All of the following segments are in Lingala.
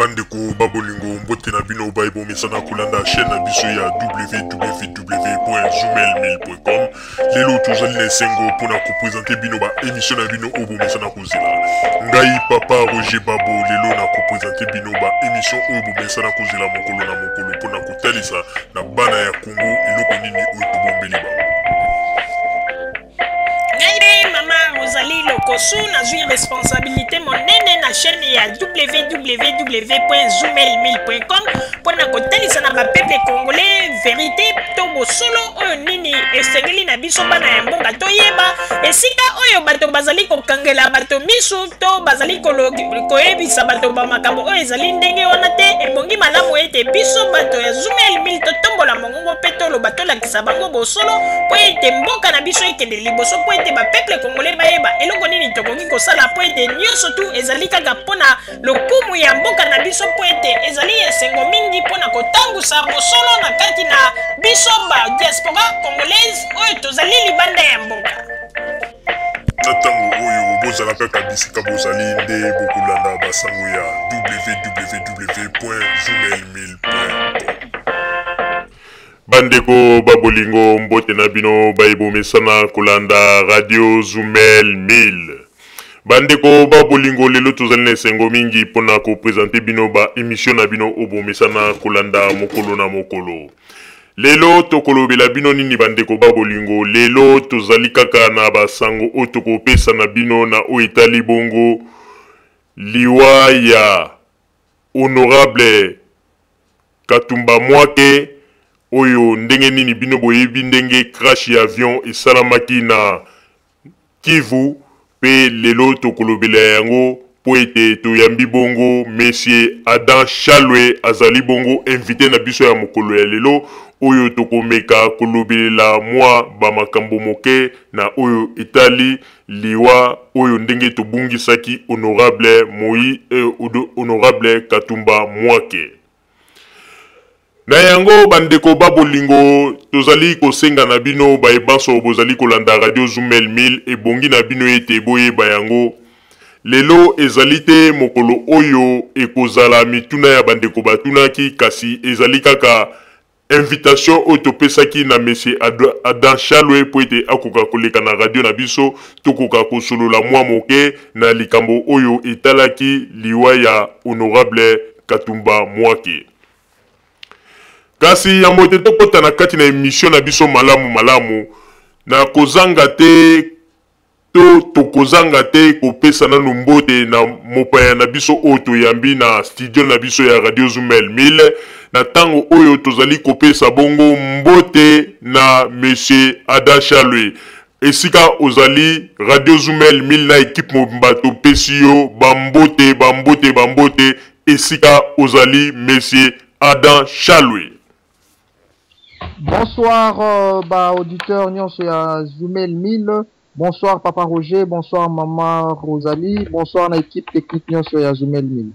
Bandeko babolingo mbote na bino baibo mesana kulanda chaîne na biso ya www.zoomelmail.com. Lelo tozali na esengo pona ko présenter bino ba émission na bino obo mesana kozela. Ngai papa Roger Babo lelo na ko présenter bino ba émission obo mesana kozela mokolo na mokolo pona kotalisa na bana ya Congo eloko nini oyo tobombeli ba. Rosalie Lokosu na zui responsabilité monene na chaîne ya www.zoomelmail.com pour na kotalisa na peuple congolais vérité to bosolo oyo nini esengeli na biso bana ya mboka toyeba esika oyo bato bazali kokangela bato misu to bazali koyebisa bato ba makambo oyo ezali ndenge wana te ebongi malamu ete biso bato ya Zoomelmail totombola mongongo pe toloba tolakisa bango bosolo po ete mboka na biso ekende liboso po ete ba peuple congolais bayeba eloko nini tokoki kosala po ete nyonso tu ezali kaka mpona lokumu ya mboka na biso po ete ezali esengo mingi mpona kotangusa bosolo na kati na biso ba diaspora congolaise oyo tozali libanda ya mboka. Na ntango oyo bozala kaka bisika bozali nde bokolanda basango ya www.zoomelmail.com. Bandeko babolingo mbote na bino baibomesana kolanda radio Zoomelmail. Bandeko babolingo lelo tozali na esengo mingi pona ko présenter bino ba émission na bino obomesana kolanda mokolo na mokolo. Lelo tokolobela bino nini bandeko babolingo, lelo tozali kaka na basango oyo tokopesa na bino na oyo etali bongo liwa ya honorable Katumba Mwake oyo ndenge nini bino boyebi ndenge crash ya avion esalamaki na Kivu pe lelo tokolobela yango po ete toyambi bongo Monsieur Adam Chalwe azali bongo invité na biso ya mokolo ya lelo oyo tokomeka kolobelela mwa bamakambo moke na oyo etali liwa oyo ndenge tobungisaki honorable Katumba Mwake. Na yango bandeko babolingo tozali kosenga na bino baebanso bozali kolanda radio Zoomelmail ebongi na bino ete boyeba yango lelo ezali te mokolo oyo ekozala mituna ya bandeko batunaki kasi ezali kaka invitation oyo topesaki na Monsieur Adam Chalwe po ete akoka koleka na radio na biso tokoka kosolola mwa moke na likambo oyo etalaki liwa ya honorable Katumba Mwake. Kasi ya mote tokota na kati na emission na biso malamu na kozanga te tokozanga te kopesa nanu mbote na mopaya na biso oyo toyambi na studio na biso ya radio Zoomelmail na tango oyo tozali kopesa bongo mbote na Monsieur Adam Chalwe esika ozali radio Zoomelmail na equipe mobimba topesi yo bambote esika ozali Monsieur Adam Chalwe. Bonsoir auditeur nyonso ya Zoomelmail. Bonsoir papa Roger, bonsoir maman Rosalie, bonsoir na équipe technique nyonso ya Zoomelmail.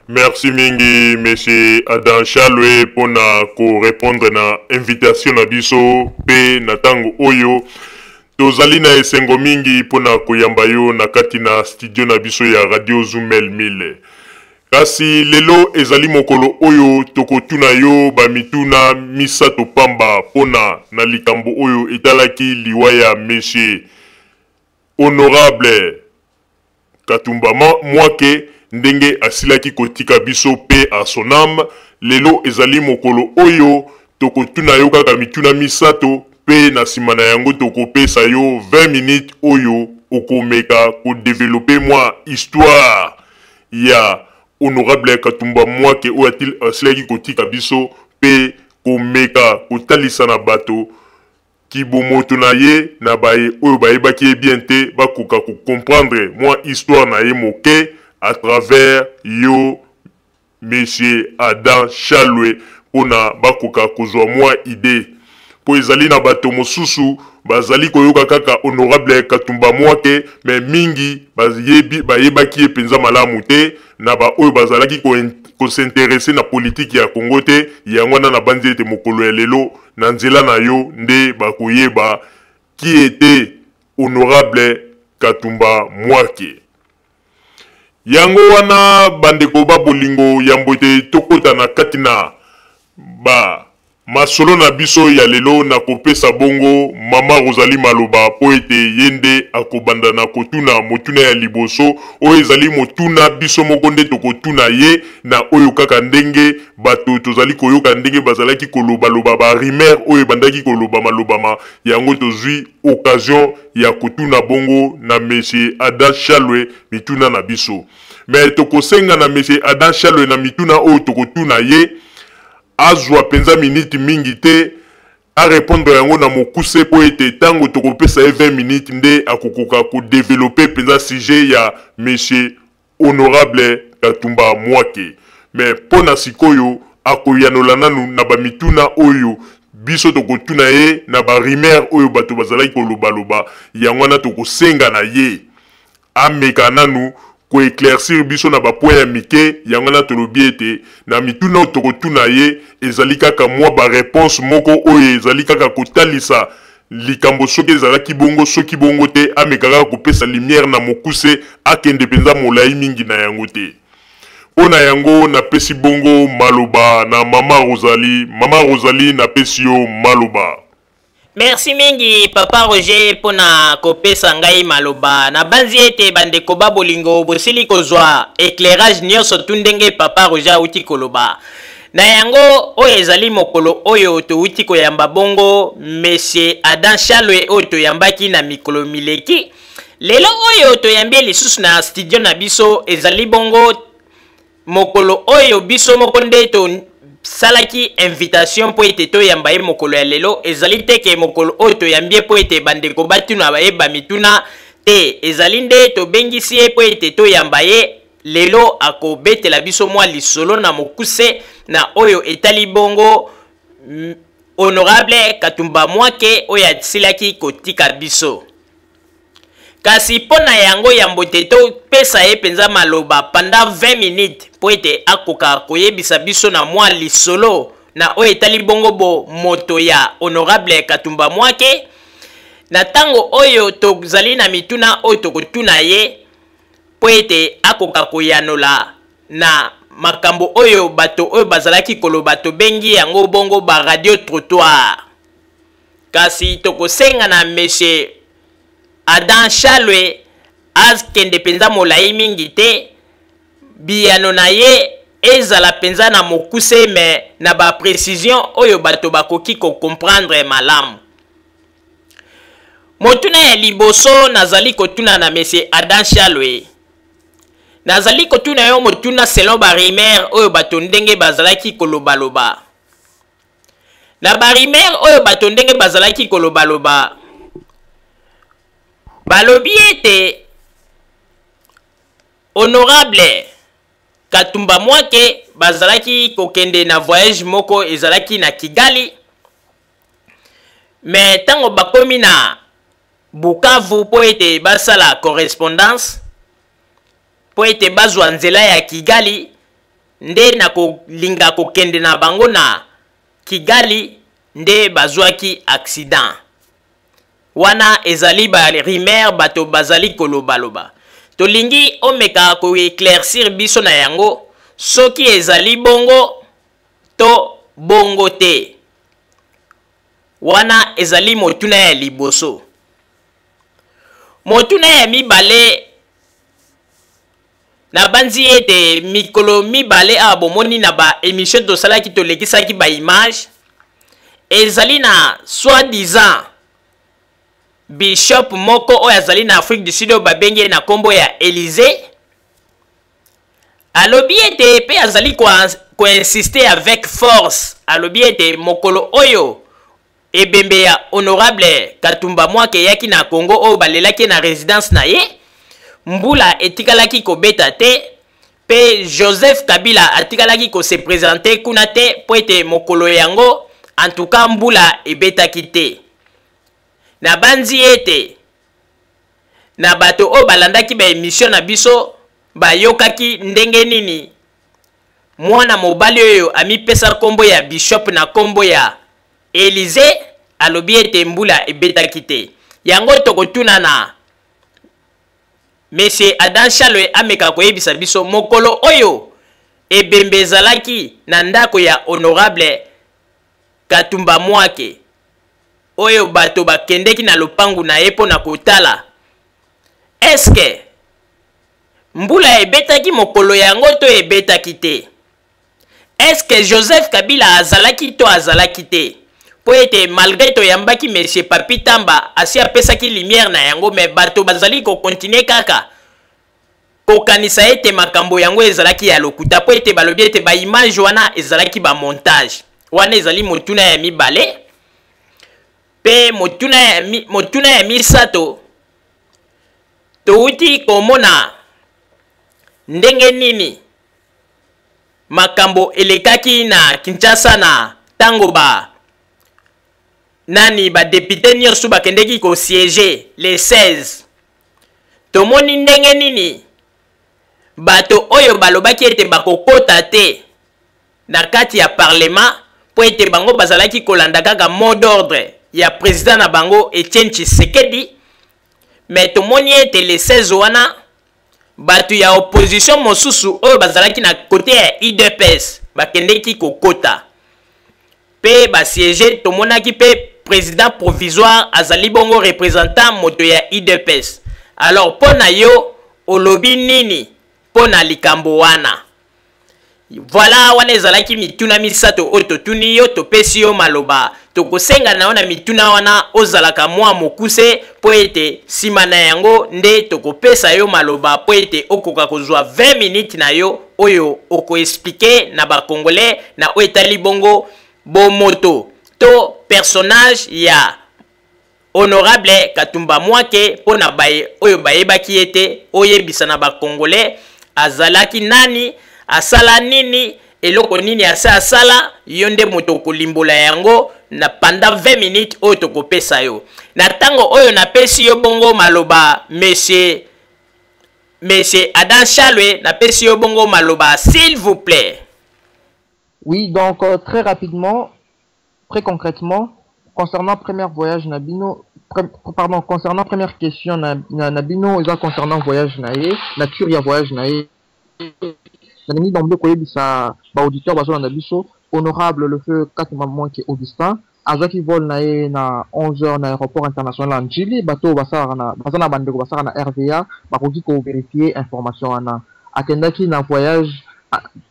Merci mingi Monsieur Adam Chalwe pona ko répondre na invitation na biso pe na tango oyo tozali na esengo mingi pona koyamba yo na kati na studio na biso ya radio Zoomelmail. Kasi lelo ezali mokolo oyo tokotuna yo bamituna misato pamba pona na likambo oyo etalaki liwa ya Monsieur honorable Katumba Mwake ndenge asilaki kotika biso pe a son âme. Lelo ezali mokolo oyo tokotuna yo kaka mituna misato pe na sima na yango tokopesa yo 20 minutes oyo okomeka ko développer mwa histoire ya honorable Katumba Mwake oyo asilaki kotika biso pe komeka kotalisa na bato kibomoto na ye na baye oyo bayebaki ye bien te bakoka ko comprendre mwa histoire na ye moke à travers yo Monsieur Adam Chalwe pona bakoka kozwa mwa idée po ezali na bato mosusu bazali koyoka kaka honorable Katumba Mwake mais mingi bayebaki ye penza malamu te na ba oyo bazalaki ko s'intéresser na politique ya Congo te yango na bandi ete mokolo ya lelo na nzela na yo nde bakoyeba qui était honorable Katumba Mwake. yango wana bandeko ba bolingo ya mbote tokota na katina ba masolo na biso ya lelo na kopesa bongo mama Rosalie Maloba po ete yende akobanda na kotuna motuna ya liboso oyo ezali motuna biso moko nde tokotuna ye na oyo kaka ndenge bato tozali koyoka ndenge bazalaki koloba ba rimer oyo bandaki koloba malobama yango tozwi occasion ya kotuna bongo na monsieur Adam Chalwe mituna na biso mais tokosenga na monsieur Adam Chalwe na mituna oyo tokotuna ye azwa penza minute mingi te a répondre yango na mokuse po ete tango tokopesa 20 minutes nde akokoka ko développer penza sujet ya monsieur honorable Katumba Mwake mais pona sikoyo akoyanola nanu na ba mituna oyo biso tokotuna ye na ba rimer oyo bato bazalaki koloba yango na tokosenga na ye ameka nanu ko éclaircir biso na ba point ya mike yango na tolobi ete na mituna tokotuna ye ezali kaka mwa ba réponse moko oyo ezali kaka kotalisa likambo soki ezalaki bongo soki bongo te amekaka kopesa lumière na mokuse akende penza molai mingi na yango te pona yango na pesi bongo maloba na mama Rosalie na pesi yo maloba. Merci mingi papa Roger pona kopesa ngai maloba na banzi ete bandeko ba bolingo bosili kozwa éclairage nyonso tundenge papa Roger uti koloba na yango oyo ezali mokolo oyo to uti koyamba bongo monsieur Adam Chalwe oyo to yambaki na mikolo mileki lelo oyo to yambie lisusu na studio na biso ezali bongo mokolo oyo biso moko nde to salaki invitation po ete to yamba ye mokolo ya lelo ezali teke mokolo oyo to yambie po ete bandeko batuna bayeba mituna te ezali nde to bengisi ye po ete to yamba ye lelo akobetela biso mwa lisolo na mokuse na oyo etali bongo honorable Katumba Mwake oyo asilaki kotika biso kasi pona yango ya mbote to pesa ye penza maloba pendant 20 minutes po ete akoka koyebisa biso na mwa lisolo na oyo etali bongo bo moto ya honorable Katumba Mwake na tango oyo tozali na mituna oyo tokotuna ye po ete akoka koyanola na makambo oyo bato oyo bazalaki koloba to bengi yango bongo ba radio trottoir kasi tokosenga na monsieur Adam Chalwe azkende penza molai mingi te biyano na ye ezala penza na mokuse me na ba précision oyo bato bakoki ko comprendre malamu motuna ya liboso nazali kotuna na monsieur Adam Chalwe nazali kotuna yo motuna selon ba rimer oyo bato ndenge bazalaki kolobaloba na ba rimer oyo bato ndenge bazalaki kolobaloba balobi ete honorable Katumba Mwake bazalaki kokende na voyage moko ezalaki na Kigali mais tango bakomi na Bukavu po ete basala correspondance po ete bazwa nzela ya Kigali nde na kolinga kokende na bango na Kigali nde bazwaki accident wana ezali ba rimer bato bazali kolobaloba tolingi omeka ko éclaircir biso na yango soki ezali bongo to bongo te wana ezali motuna ya liboso motuna ya mibale na banzi ete mikolo mibale a bomoni na ba émission to salaki to lekisaki ba image ezali na soi-disant bishop moko oyo azali na Afrique du Sud babengi na kombo ya Élysée alobi ete pe azali ko insister avec force alobi ete mokolo oyo ebembe ya honorable Katumba Mwake yaki na Congo oyo balelaki na résidence na ye mbula etikalaki kobeta te pe Joseph Kabila atikalaki ko se présenter kuna te po ete mokolo yango en tout cas mbula ebetaki te na banzi ete na bato o balandaki ba émission na biso bayokaki ndenge nini mwana mobali oyo amipesa kombo ya bishop na kombo ya Élysée alobi ete mbula ebetaki te yango tokotuna na Monsieur Adam Chalwe ameka koyebisa biso mokolo oyo ebembe ezalaki na ndako ya honorable Katumba Mwake oyo bato bakendeki na lopangu na ye mpo na kotala eske mbula ebetaki mokolo yango to ebetaki te? Eske Joseph Kabila azalaki to azalaki te? Po ete malgré to yambaki Monsieur Papi Tamba asi apesaki lumière na yango, me bato bazali ko continuer kaka kokanisa ete makambo yango ezalaki ya lokuta, po ete balobi ete ba image wana ezalaki ba montage. Wana ezali motuna ya mibale pe motuna ya misato touti komona ndenge nini makambo elekaki na Kinshasa na tango ba nani ba député nyonso bakendeki ko siéger les 16. Tomoni ndenge nini bato oyo balobaki ete bakokota te na kati ya parlement po ete bango bazalaki kolanda kaka mot d'ordre ya président na bango Etienne Tshisekedi. Mais tomoni ete les 16 wana bato ya opposition mosusu oyo bazalaki na kote ya UDPS bakendeki kokota pe basiéger. Tomonaki pe président provisoire azali bongo représentant moto ya UDPS. Alors pona yo olobi nini pona likambo wana? Voilà, wana ezalaki mituna misato oyo totuni yo topesi yo maloba. Tokosenga na wana mituna wana ozalaka mwa mokuse po ete sima na yango nde tokopesa yo maloba po ete okoka kozwa 20 minutes na yo oyo oko expliquer na ba congolais na oyo etali bongo bomoto to personnage ya honorable Katumba Mwake pona baye oyo bayebaki ete oyebisa na ba congolais azalaki nani, asala nini, eloko nini asala yo nde moto kolimbola yango na pendant 20 minutes oyo tokopesa yo. Na tango oyo napesi yo bongo maloba monsieur Adam Chalwe, napesi yo bongo maloba s'il vous plaît. Oui, donc très rapidement, très concrètement, concernant premier voyage Nabino, concernant première question Nabino, ils ont concernant voyage naé, nature ya voyage naé. Nani d'emblée koyebisa ba auditeur bazo na biso honorable le feu Katumba Mwake Augustin azaki vol naé na 11h na aéroport international Njili bato basana bandeko basara na RVA bakoki ko vérifier information wana akendaki na voyage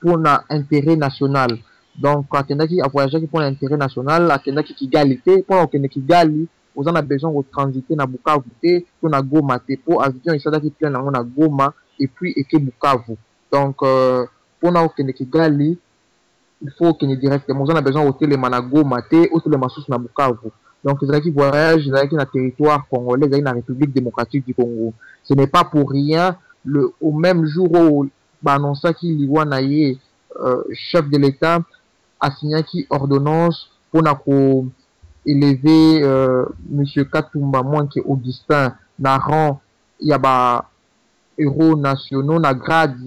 pour na intérêt national. Donc akendaki a voyager pour l'intérêt national, akendaki Kigali te pour okende Kigali aux en a besoin de transiter na Bukavu te to na Goma te pour avion isadaki plein na Goma et puis eke Bukavu. Donc pour na okende Kigali il faut okende directement aux en a besoin hôtel na Goma te hôtel masusu na Bukavu. Donc ezaki voyage ezaki na territoire congolais, ezaki na République démocratique du Congo. Ce n'est pas pour rien au même jour où annonça qu'il y a naie chef de l'État a signé qui ordonnance pour élever monsieur Katumba Mwake Augustin na rang yaba héros nationaux na grade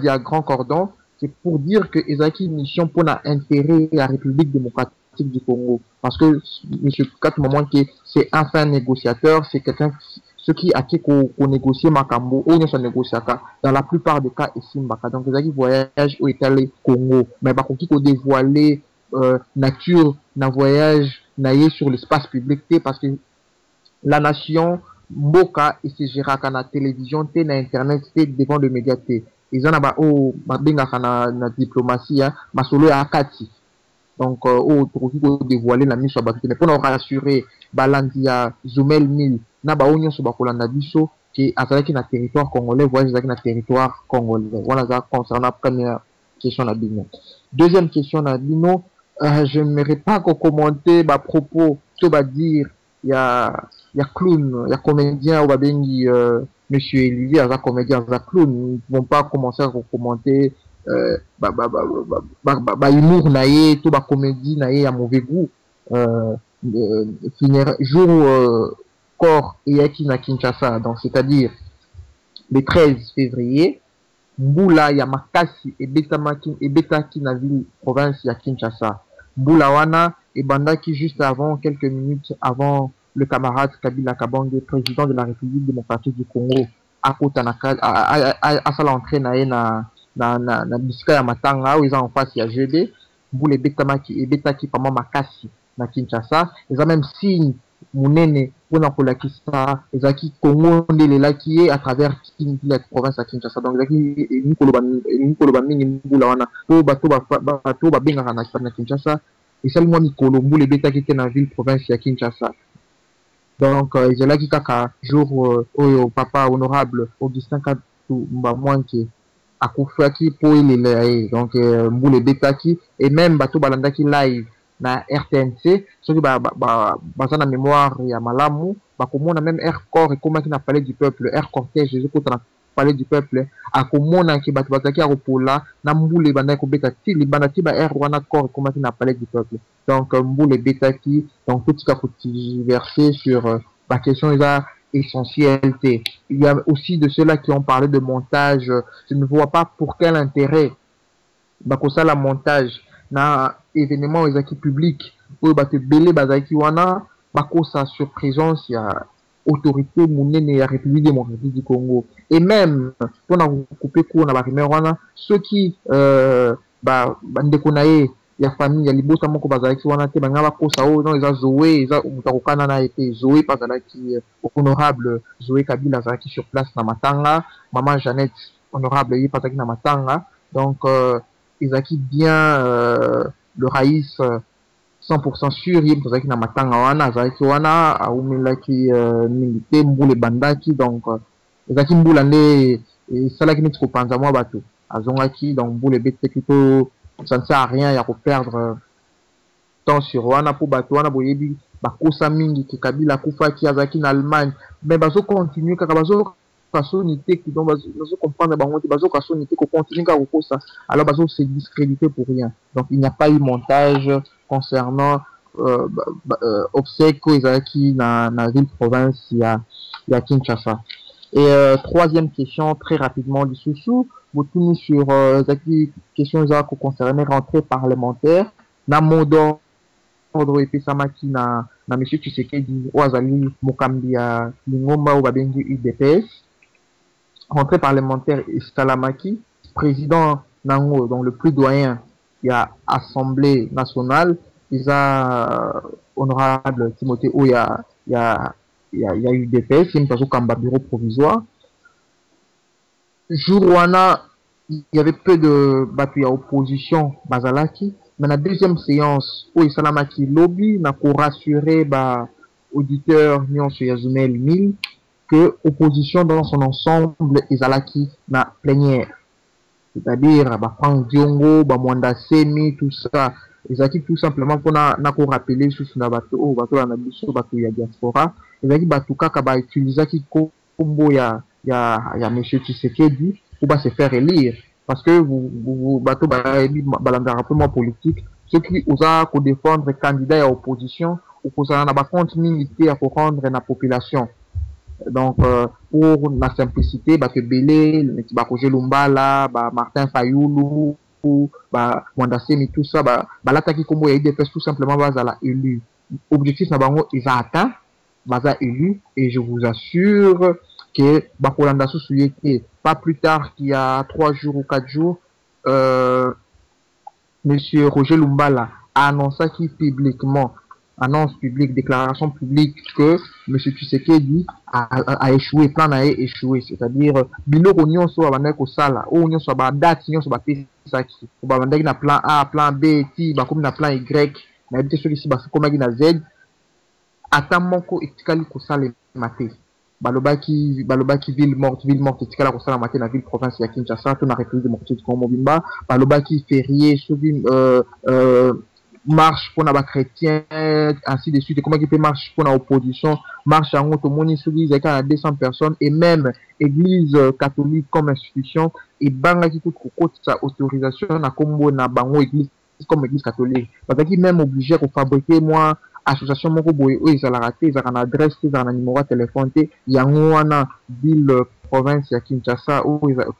ya grand cordon. C'est pour dire que ezaki mission pour na intérêt la République démocratique du Congo, parce que monsieur Katumba Mwake c'est un fin négociateur, c'est quelqu'un ceux qui a qui qu'on négocie makambo ou ne se négocie dans la plupart des cas ici mbaka. Donc les voyage au Italie Congo mais par contre qu'on dévoiler nature na voyage naie sur l'espace public parce que la nation mboka et se gère à la télévision té na internet té devant le média té ils en a ba o benga na diplomatie masolo ya akati. Donc au dévoiler la mission mais pour nous rassurer balandia Zumel 1000 na ba onyo so bakolanda biso qui azalaki na territoire congolais voyage azalaki na territoire congolais. Voilà ça concernant la première question na bino. Deuxième question na bino, je n'aimerais pas qu'on commenter ba propos to ba dire il y a clown, il y a comédien ou ba bengi monsieur Olivier a comédien za clown, ils vont pas commencer à commenter humour naie to ba comédie naie à mauvais goût jour corps et na Kinshasa, donc c'est-à-dire le 13 février mbula ya makasi et betaki na ville province ya Kinshasa. Mbula wana et bandaki juste avant quelques minutes avant le camarade Kabila Kabange, président de la République démocratique du Congo, à sa l'entrée na bisika ya matanga où ils ont en face ya GD Mbule Betamaki et Betaki Pama Makasi na Kinshasa. Ils ont même signe munene pona kolakisa ezaki Congo ndele laki à travers la province à Kinshasa. Donc ezaki nikolo ba mingi mbula wana po bato ba benga na Kinshasa et seulement nikolo Mbule Betaki ke na ville province ya Kinshasa. Donc ezalaki kaka jour oyo papa honorable Augustin Katou Mbamwanke akufaki po ilele donc Mbule Betaki et même bato balandaki live na RTNC soki baza na mémoire ya malamu bakomona même air corps ekomaki na palais du peuple air cortège ezokota na palais du peuple akomona ki bato bazalaki ya kopola na Mbule bandaki kobeta ti libanda ti ba air wana corps ekomaki na palais du peuple. Donc Mbule Betaki donc tout ka verser sur la question essentielle. Il y a aussi de ceux-là qui ont parlé de montage. Je ne vois pas pour quel intérêt bakosa la montage na événement ezaki public oyo bato belé bazaki wana bakosa sur présence ya autorité monene ya République démocratique du Congo et même pour na couper court na ba rumeur wana ceux qui ndeko na ye ya famille ya libota moko bazalaki wana te banga bakosa oyo non eza Zoé eza mutakokana na été Zoé bazalaki honorable Zoé Kabila azalaki sur place na matanga maman Jeannette honorable yi bazalaki na matanga donc ezaki bien le raïs 100% sûr yé bazalaki na matanga wana azalaki wana aumelaki milité Mbule bandaki donc ezaki mbula nde esalaki neti kopanza mwa bato azongaki donc Mbule Betaki to ça ne sert à rien ya perdre temps sur wana po bato wana boyebi bakosa mingi ki Kabila kufaki azalaki na Allemagne mais bazo continuer kaka bazo kasonité qui donc bazo comprendre bango te bazo kasonité ko continuer ka kokosa alors bazo se discréditer pour rien. Donc il n'y a pas eu montage concernant obsèques ezalaki na ville province ya Kinshasa. Et troisième question très rapidement du sous vous tournez sur zaki question qui concernait rentrée parlementaire na modo ordre epesamaki na monsieur Tshisekedi oazali mokambi ya lingomba ou babengi UDPS rentrée parlementaire esalamaki président nango donc le plus doyen ya assemblée nationale isa honorable Timothée Oya ya UDPS une personne comme bureau provisoire jour wana il y avait peu de batu à opposition bazalaki mais la deuxième séance où Salamaki lobby n'a pour rassurer auditeur nyonso ya Zumel 1000 que opposition dans son ensemble ezalaki na plénière c'est-à-dire Franck Diongo Mwanda Semi tout ça ezalaki tout simplement pour na ko rappeler sous na bato na biso bato ya diaspora ezalaki batu kaka ba utilisaki kombo ya monsieur Tshisekedi pour se faire élire parce que vous bateau balanda rapport politique ceux qui osent ko défendre candidat à opposition ou ko ça na ba compte militaire à rendre na population donc pour la simplicité que belé ba Roger Lumbala Martin Fayulu ou Mwanda Semi tout ça l'attaque comme il IDPS tout simplement bazala élu objectif na bango ils atteint baza élu et je vous assure que Bakolanda Sousuyete, pas plus tard qu'il y a 3 jours ou 4 jours, monsieur Roger Lumbala a annoncé publiquement, annonce publique, déclaration publique que monsieur Tshisekedi a échoué, plan a échoué, c'est-à-dire biloko nyonso abandaki kosala, o nyonso ba date nyonso ba pesaki, ba bandaki na plan A, plan B, ti ba komi na plan Y, na ebite soki si ba komaki na Z, ata moko etikali kosala maté. Balobaki ville morte etikala kosala maté na ville province ya Kinshasa to na République démocratique du Congo mobimba balobaki férié soki marche pour na ba chrétien ainsi de suite comment qui peut marche pour na opposition marche yango to moni soki zaka na 200 personnes et même église catholique comme institution et bangaki tout kokotisa autorisation na kombo na bango église comme église catholique bazaki même obligé ko fabriquer moi association moko boye oyo ezalaka te ezalaka na adresse te ezalaka na numéro ya telefone te yango wana ville province ya Kinshasa oyo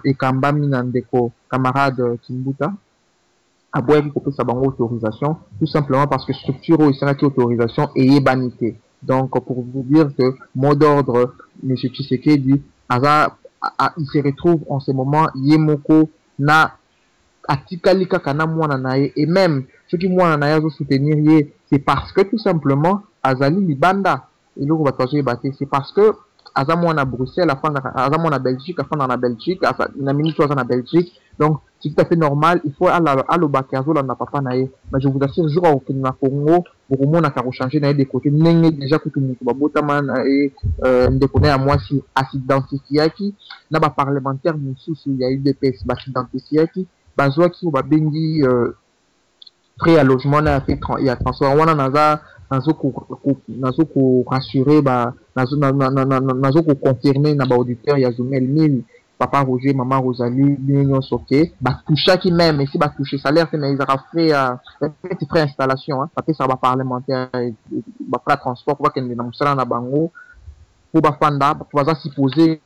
ekambami na ndeko camarade Kimbuta aboyaki kopesa bango autorisation tout simplement parce que structure oyo esalaki autorisation eyebani te Donc, pour vous dire que, mot d'ordre, M. Tshisekedi, il se retrouve en ce moment, Yemoko, na atikali kaka na mwana na ye, et même ceux qui mwana na ye azo soutenir ye, c'est parce que tout simplement azali libanda eloko bato yebate, c'est parce que aza mwana Bruxelles aza mwana Belgique afanda na Belgique na ministre aza na Belgique, donc c'est tout à fait normal, il faut alobaki azolanda papa na ye. Mais je vous assure jour akokende na Congo bokomonaka kochanger na ye de côté ndenge déjà kutu moto babotama na ye ndeko na ya mwasi asidentifiaki na baparlementaire mosusu ya UDPS basidentifiaki bazwaki babengi prêt à logement na fait ya transport wana nazo ko rassurer nazo ko confirmer na ba auditeur ya Zumel 1000 papa Roger maman Rosalie l'union soké batouchaki même et si batoucher salaire c'est mais ils aura fait frais installation hein parce que ça va parlementaire ba frais transport pour que na musala na bango pour ba fanda pour va supposer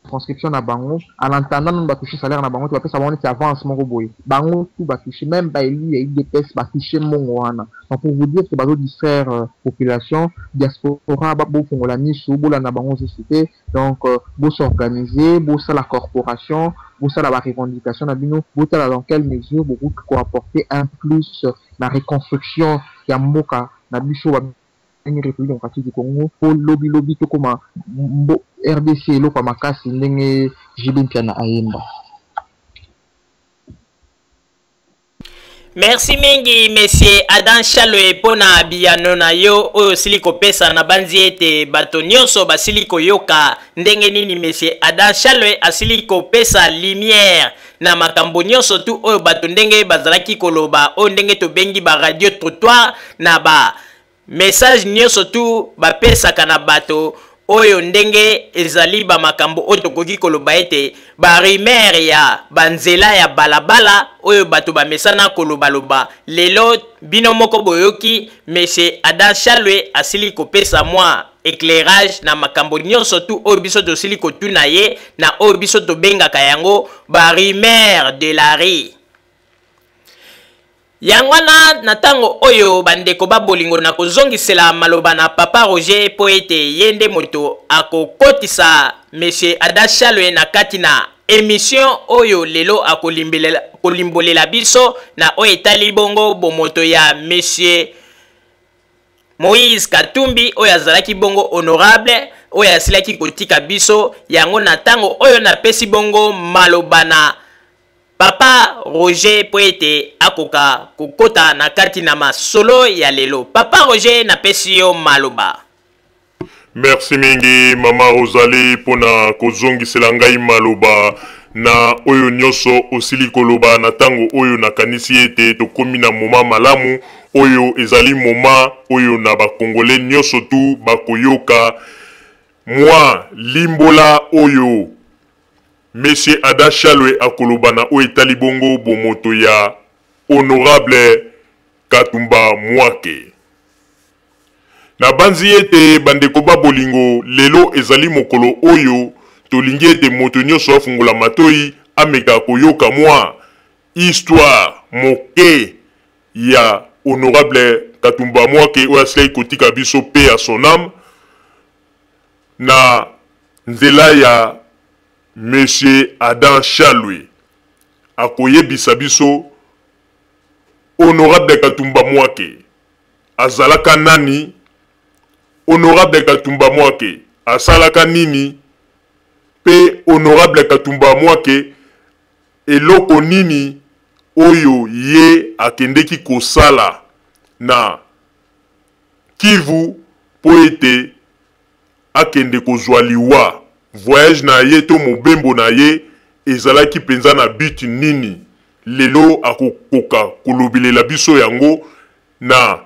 transcription na bango en entendant nous va toucher salaire na bango tu vas ça va avance mon boy bango tout va toucher même ba élu et IDPS va toucher mon wana. Donc pour vous dire que bazo distraire population diaspora ba bo fongola ni sou bo la na bango société, donc bo s'organiser bo ça la corporation bo ça la revendication na bino bo ça dans quelle mesure beaucoup ko apporter un plus la reconstruction ya mboka na biso une république démocratique du Congo pour lobby to comme RDC lo kwa makasi ndenge jibimpia na ayemba. Merci mingi monsieur Adam Chalwe pona biyano na yo oyo siliko pesa na banzi ete bato nyonso basiliko yoka ndenge nini monsieur Adam Chalwe asiliko pesa lumière na makambo nyonso tu oyo bato ndenge bazalaki koloba oyo ndenge to bengi ba radio trottoir na ba message nyonso tu bapesaka na bato oyo ndenge ezali ba makambo oyo tokoki koloba ete ba rumeur ya banzela ya balabala oyo bato bamesana kolobaloba lelo bino moko boyoki monsieur Adam Chalwe asili kopesa mwa éclairage na makambo nyonso tu oyo biso tosili kotuna ye na oyo biso tobengaka yango ba rumeur de la rue. Yangwana na tango oyo bandeko babolingo na kozongisela maloba na papa Roger po ete yende moto akokotisa monsieur Adam Chalwe na kati na émission oyo lelo akolimbolela biso na oyo etali bongo bomoto ya monsieur Moïse Katumbi oyo azalaki bongo honorable oyo asilaki kotika biso yango na tango oyo na pesi bongo maloba na papa Roger po ete akoka kokota na kati na masolo ya lelo. Papa Roger na pesi yo maloba. Merci mingi mama Rosalie pona kozongisela ngai maloba na oyo nyonso osili koloba na tango oyo nakanisi ete tokomi na moma malamu oyo ezali moma oyo na bakongole nyonso tu bakoyoka mwa limbola oyo monsieur Adam Chalwe akoloba na oyo etali bongo bomoto ya honorable Katumba Mwake. Na banzi ete bandeko babolingo lelo ezali mokolo oyo tolingi ete moto nyonso afungola matoi ameka koyoka mwa histoire moke ya honorable Katumba Mwake oyo asilaki kotika biso pe à son âme na nzela ya monsieur Adam Chalwe akoyebisa biso honorable Katumba Mwake azalaka nani, honorable Katumba Mwake asalaka nini, pe honorable Katumba Mwake eloko nini oyo ye akendeki kosala na Kivu po ete akende kozwa liwa voyage na ye to mobembo na ye ezalaki penza na but nini. Lelo akokoka kolobelela biso yango na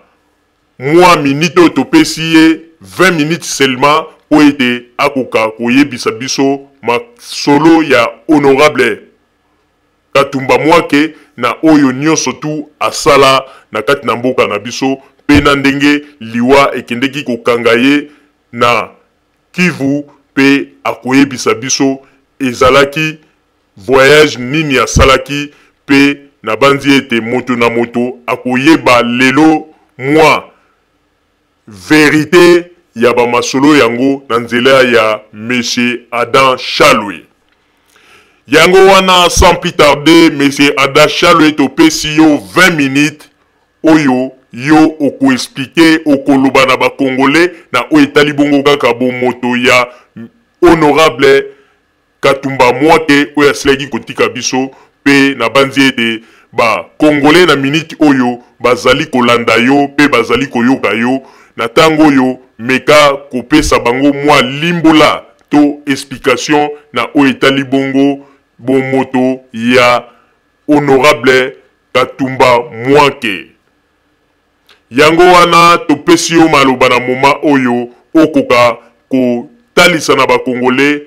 mwa minute topesi ye 20 minutes seulement po ete akoka koyebisa biso masolo ya honorable Katumba Mwake na oyo nyonso tu asala na kati na mboka na biso pe na ndenge liwa ekendeki kokanga ye na Kivu pe akoyebisa biso ezalaki voyage nini asalaki pe na banzi ete moto na moto akoyeba lelo mwa vérité ya ba masolo yango na nzela ya Monsieur Adam Chalwe. Yango wana sans plus tarder, Monsieur Adam Chalwe topesi yo 20 minutes oyo yo oko expliquer okoloba na ba congolais na o etali bongo kaka bo moto ya honorable Katumba Mwake oyo asilaki kotika biso pe na banzi ete ba congolais na minute oyo bazali kolanda yo pe bazali koyoka yo na tango yo meka kopesa bango mwa limbola to explication na o etali bongo bo moto ya honorable Katumba Mwake. Yango wana topesi yo maloba na moma oyo okoka ko talisa na ba congolais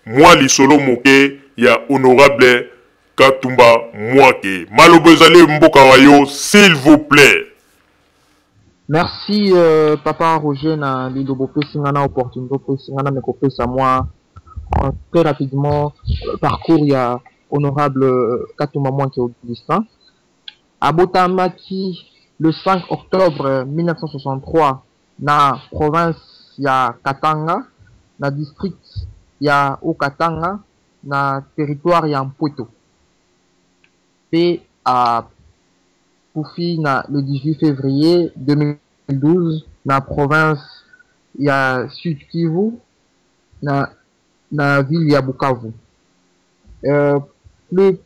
mwa lisolo moke ya honorable Katumba Mwake. Maloba ezali mboka wa yo s'il vous plaît. Merci papa Roger na lilobo pesingana opportunité pesingana me kopesa moi très rapidement parcours ya honorable Katumba Mwake Augustin. Abotamaki le 5 octobre 1963 na province ya Katanga, na district ya Okatanga, na territoire ya Mpweto. P à Poufi na le 18 février 2012 na province ya Sud Kivu na ville ya Bukavu. Plus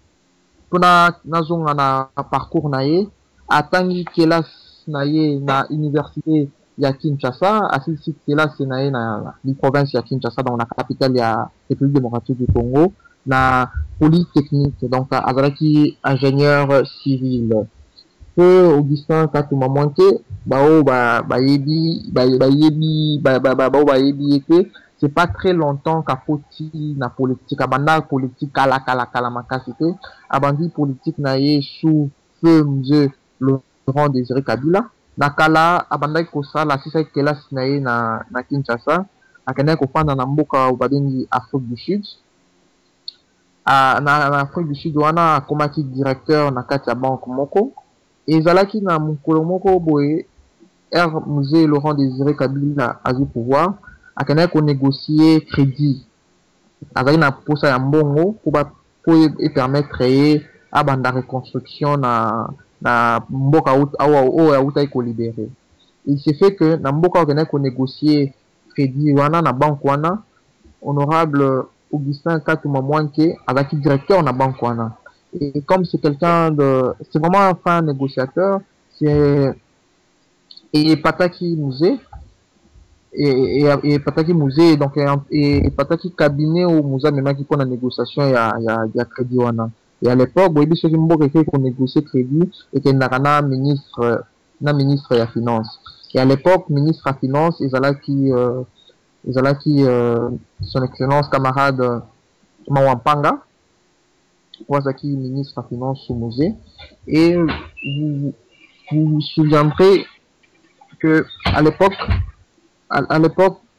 pona nazonga na parcours na ye atangi kelas na ye na université ya Kinshasa, asisi kelas na ye na province ya Kinshasa dans la capitale ya République démocratique du Congo na polytechnique, donc azalaki ingénieur civil. Peu Augustin Katumba Mwake bayebi ete c'est pas très longtemps qu'apoti na politique abanda politique kala makasite abandi politique na ye sous feu monsieur Laurent Désiré Kabila nakala abanda kosala sisa kelas na ye na Kinshasa akenda kofanda na mboka ubadengi Afrique du Sud. Na Afrique du Sud wana akomaki directeur na kati ya banque moko ezalaki na mokolo moko boye musée Laurent Désiré Kabila azwi pouvoir akenda ko négocier crédit azali na posa ya mbongo pour permettre ye abanda reconstruction na mboka oyo autai ko libérer. Il s'est fait que na mboka akenda ko négocier crédit wana na banque wana honorable Augustin Katumba Mwake avec directeur na banque wana. Et comme c'est c'est vraiment un fin négociateur, et Pataki Musée et Pataki Musée donc et Pataki cabinet au musée même qui pour la négociation ya crédit wana. Et à l'époque boyebi soki mboka fait qu'on négocier crédit et que na ministre ya finance. Et à l'époque ministre ya finance ezalaki son excellence camarade Mawampanga Wazaki ministre des Finances au musée. Et vous vous souviendrez que à l'époque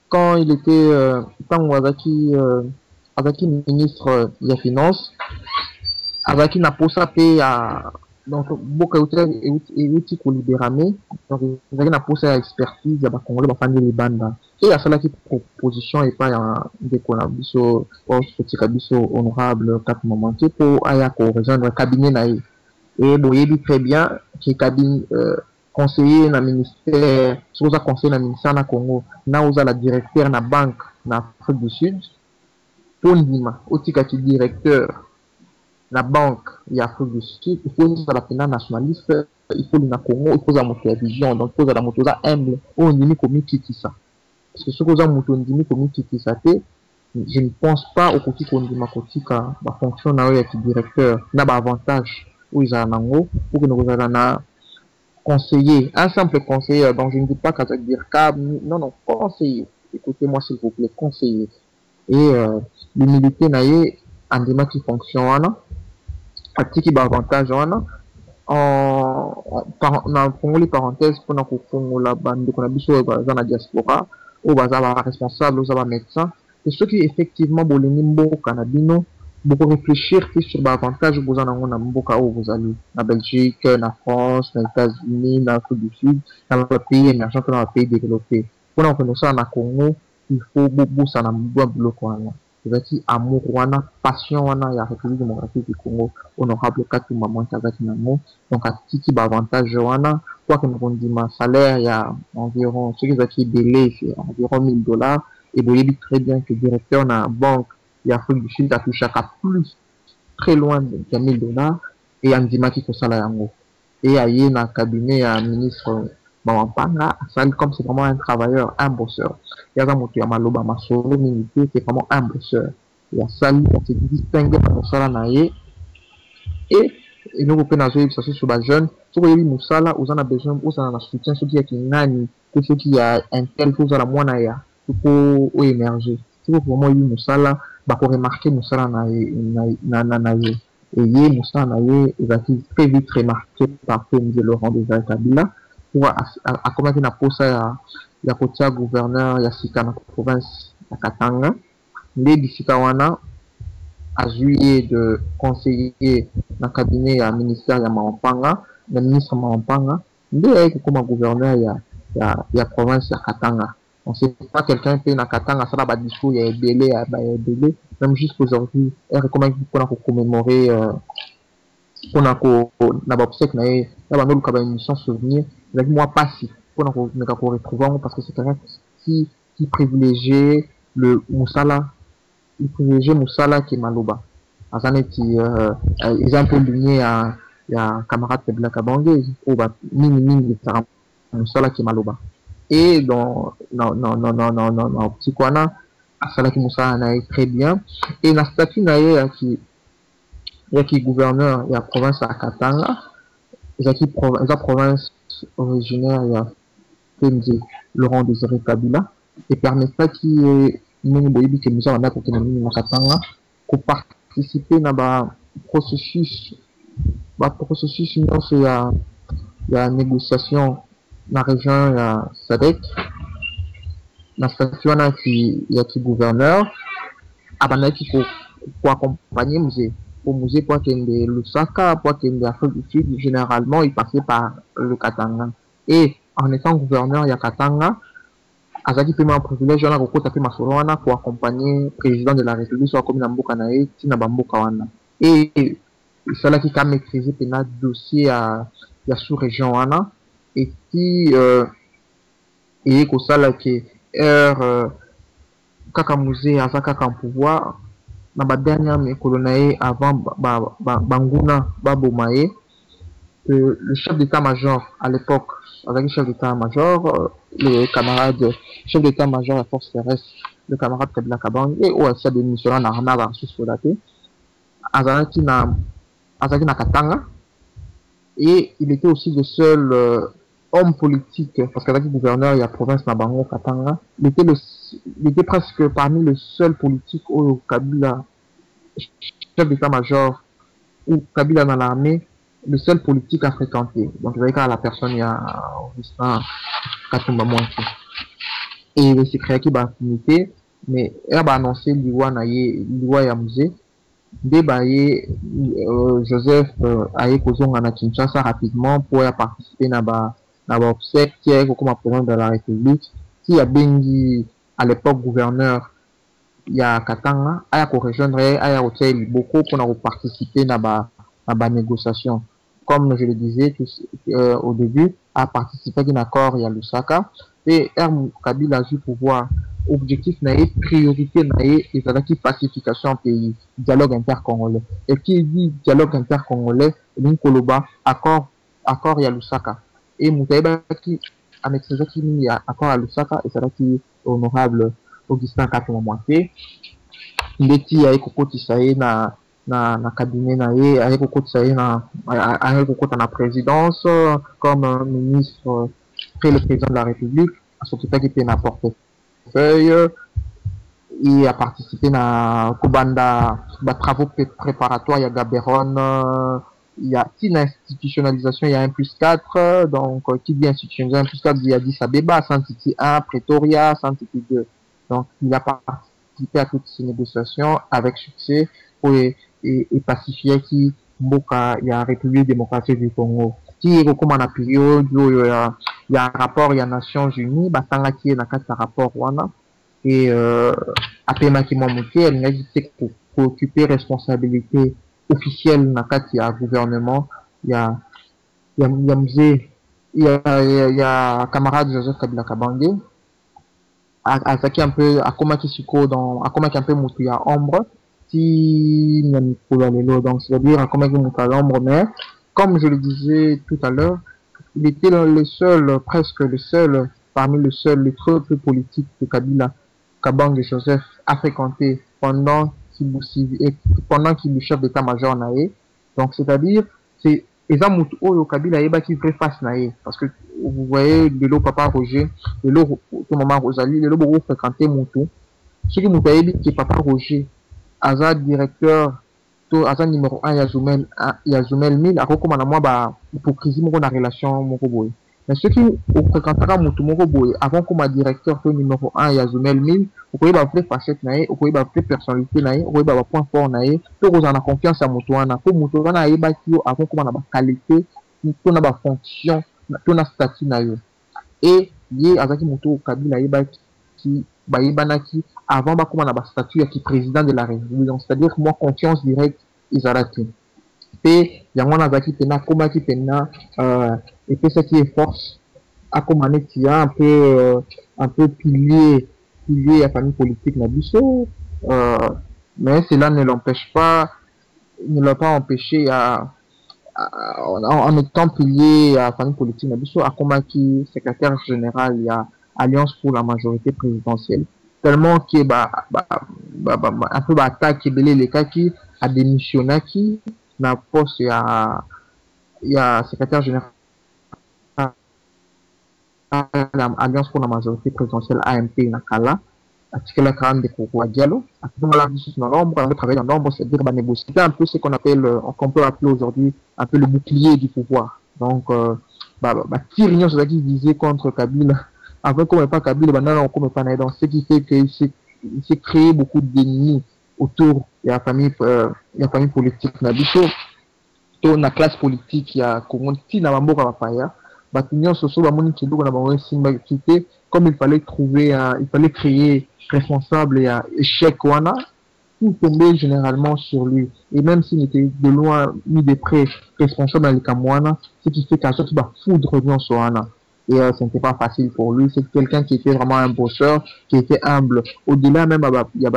quand il était Wazaki ministre des Finances, Wazaki n'a pas sapé à donc beaucoup outil pour libérer, donc Wazaki n'a pas sa expertise à Congolais à faire les bandes. Et à cela qui proposition et pas un décollabiso honorable Katumba Mwake pour ayako rejoindre cabinet naï. Et boyebi très bien qui cabinet conseiller na ministère sur ça conseiller na ministère na Congo na oza la directeur na banque na Afrique du Sud pour ndima otika ki directeur na banque ya Afrique du Sud il faut ça la pena nationaliste il faut na Congo il faut za moto ya vision donc il faut za moto za humble on ndimi komiki ça. Parce que ce que vous avez dit, je ne pense pas au côté qu'on dit ma fonction de directeur n'a pas avantage où ils ont pour que nous ayons conseiller, un simple conseiller, donc je ne dis pas qu'à dire câble, non, conseiller. Écoutez-moi s'il vous plaît, conseiller. Et l'humilité naïe en démat qui fonctionne, à qui avantage en les parenthèses pour nous la bande qu'on a besoin dans la diaspora. Ou bazaba responsable, ou bazaba médecin, et ceux qui effectivement bolinimbo canabino beaucoup réfléchir plus sur l'avantage que vous en avez dans vous allez en Belgique, en France, aux États-Unis, en Afrique du Sud, dans les pays émergents, dans les pays développés. Pour nous faire ça en Congo, il faut beaucoup ça dans le bloc. C'est-à-dire amour, passion, il y a la République démocratique du Congo, honorable Katumba Mwantagati Namo. Donc, à titre d'avantage, quoi que nous dit, ma salaire, il y a environ, ce qui est délai, c'est environ $1000. Et vous voyez très bien que le directeur dans la banque, l'Afrique du Sud a touché à plus, très loin de $1000. Et on dit qu'il faut ça là. Et il y a un cabinet, un ministre, comme c'est vraiment un travailleur, un bosseur. Il y a un mot qui a maloba, ma solo milité, c'est vraiment un bosseur. Il y a ça, il s'est distingué par ça là. Et nous, on peut nous dire, ça c'est sur les jeunes, si vous avez Moussala, vous en avez besoin, vous en avez soutien, ceux qui ont un ceux qui a un tel chose à la moine, pour émerger. Si vous vraiment eu Moussala, bah pour remarquer Moussala naïe et yé Moussala naïe il va être très vite remarqué par M. Laurent Désiré Kabila pour à comment il a posé il y a côté gouverneur il y a sika na province ya Katanga les bisikawana a juillet de conseiller dans le cabinet à ministère ya Mampanga le ministre Mampanga il comme gouverneur il y a province ya Katanga. On ne sait pas quelqu'un qui est dans Katanga, ça va discours, il y a belé, même jusqu'aujourd'hui, elle recommande qu'on a commémoré, qu'on a obsèque, il y a une mission souvenir, avec moi pas si, qu'on a retrouvé, parce que c'est quelqu'un qui privilégie le Moussala, il privilégie Moussala qui est Maloba. Ils ont un peu lié à camarade de Black Abangé, ou mini, Moussala qui est Maloba. Et dans petit Kwana, Salaki Moussa n'a très bien. Et la statut n'a qui gouverneur, il y a province à Katanga, il y a province originaire, il y a Laurent Désiré Kabila, et permet pas qu'il y ait une boyibi qui nous a pour qu'il y ait Katanga, pour participer dans le processus, sinon c'est il y a une négociation. Dans la région, il y a SADC, dans la station, il y a qui gouverneur, il faut accompagner le musée. Pour le musée, pour qu'il y ait Lusaka, pour qu'il y ait l'Afrique du Sud, généralement, il passait par le Katanga. Et en étant gouverneur, il y a Katanga, Azaki peut un privilège, on a beaucoup tapé Masolana pour accompagner le président de la République, soit comme Namboka Nae, Tina Bamboka Wana. Et c'est là qu'il a maîtrisé le dossier à la sous-région Wana. Et qui et que ça là qui kaka musée à kaka pouvoir na ba dernière mais colonae avant banguna babomae le chef d'état-major à l'époque avec le chef d'état-major le camarade chef d'état-major de la force terrestre le camarade Kabila Kabang et au chef de mission na rana sous soldate azaki na Katanga et il était aussi le seul homme politique, parce qu'avec le gouverneur, il y a province Nabango, Katanga, il était presque parmi les seuls politiques au Kabila, chef d'état-major, ou Kabila dans l'armée, le seul politique à fréquenter. Donc, vous voyez qu'à la personne, il y a Augustin Katumba Mwanti. Et il s'est créé qui va affinité, mais elle a annoncé l'Iwa Yamuse, débaillé Joseph Aye Kozonga na Kinshasa rapidement pour participer dans l'obsèque qui est comme président de la République, qui a bengi à l'époque gouverneur, il y a Katanga, il y a rejoindre, il y a hôtel beaucoup pour participer dans la négociation. Comme je le disais au début, a participé à un accord, il y a Lusaka, et Kabila a eu pouvoir, objectif, priorité, et ça qui pacification en pays, dialogue intercongolais. Et qui dit dialogue intercongolais, Koloba, accord, il y a Lusaka. Et Moutaïba qui a maîtrisé qui mis accord à Lusaka et c'est là qui honorable Augustin Katumba Mwanti. Il était avec Kokoti Saï na cabinet naïe, avec Kokoti na présidence comme ministre près le président de la République, à s'occuper qui était na portefeuille. Il a participé à Kobanda, travaux préparatoires, il y a Gaberone. Il y a une institutionnalisation, il y a 1+4, donc qui dit institutionnalisation 1+4, il y a Addis Abeba, Santiti 1, Pretoria, Santiti 2. Donc il a participé à toutes ces négociations avec succès et pacifier qui mboka ya République démocratique du Congo. Si recommande la période où il y a un rapport, il y a Nations Unies, basanga qui est dans le rapport wana et après ma qui m'a monté, elle n'a dit pour occuper responsabilité officielle dans le gouvernement, il y a camarade Joseph Kabila Kabange à un peu à comment qui siko dans à comment qui un peu monté à ombre si donc c'est-à-dire à comment qui monté à l'ombre mais comme je le disais tout à l'heure il était le seul presque le seul parmi les troupes politiques que Kabila Kabange Joseph a fréquenté pendant qu'il est chef d'état-major naé donc c'est-à-dire c'est eza mutu oyo Kabila yeba qui vrai face naé parce que vous voyez le papa Roger le maman Rosalie le beaucoup fréquenté mutu ce qui mutu yebi que papa Roger aza directeur to aza numéro 1 ya Zumel 1000 akokoma na moi ba hypocrisie moko na relation moko boye mais ceux qui fréquentera mutu moko boye avant comme directeur to numéro 1 ya Zumel 1000 vous ba vrai facette naé vous ba vrai personnalité naé vous ba point fort naé to vous en a confiance à mutu wana ko mutu wana yeba ki avant comme na ba qualité to na ba fonction to na statut na yo et ye azaki mutu Kabila yeba ki ba yebanaki avant ba comme na ba statut qui président de la République donc c'est-à-dire moi confiance directe izalaki et yango na zaki tena koma ki tena et puis ce qui est force à commander qui a un peu pilier la famille politique na biso mais cela ne l'empêche pas ne l'a pas empêché en étant pilier à la famille politique na biso à comment qui secrétaire général il y a Alliance pour la majorité présidentielle tellement que un peu attaque belé les cas qui a démissionné qui na poste il y a secrétaire général Alliance pour la majorité présidentielle AMP Nakala, article 40 de Koko Diallo. À ce moment-là, dans l'ombre, on veut travailler dans l'ombre, c'est-à-dire négocier un peu ce qu'on peut appeler aujourd'hui un peu le bouclier du pouvoir. Donc, Tyrion, c'est ça qui disait contre Kabila. Avant qu'on n'ait pas Kabila, on ne pas donc ce qui fait qu'il s'est créé beaucoup d'ennemis autour de la famille politique. Dans la classe politique, il y a Congo, qui n'a pas de comme il fallait il fallait créer responsable et échec wana tout tombait généralement sur lui et même s'il était de loin ni de près responsable dans le Kamwana ce qui fait qu'à chaque fois foudre dans son wana et ce n'était pas facile pour lui c'est quelqu'un qui était vraiment un bosseur qui était humble au-delà même il y a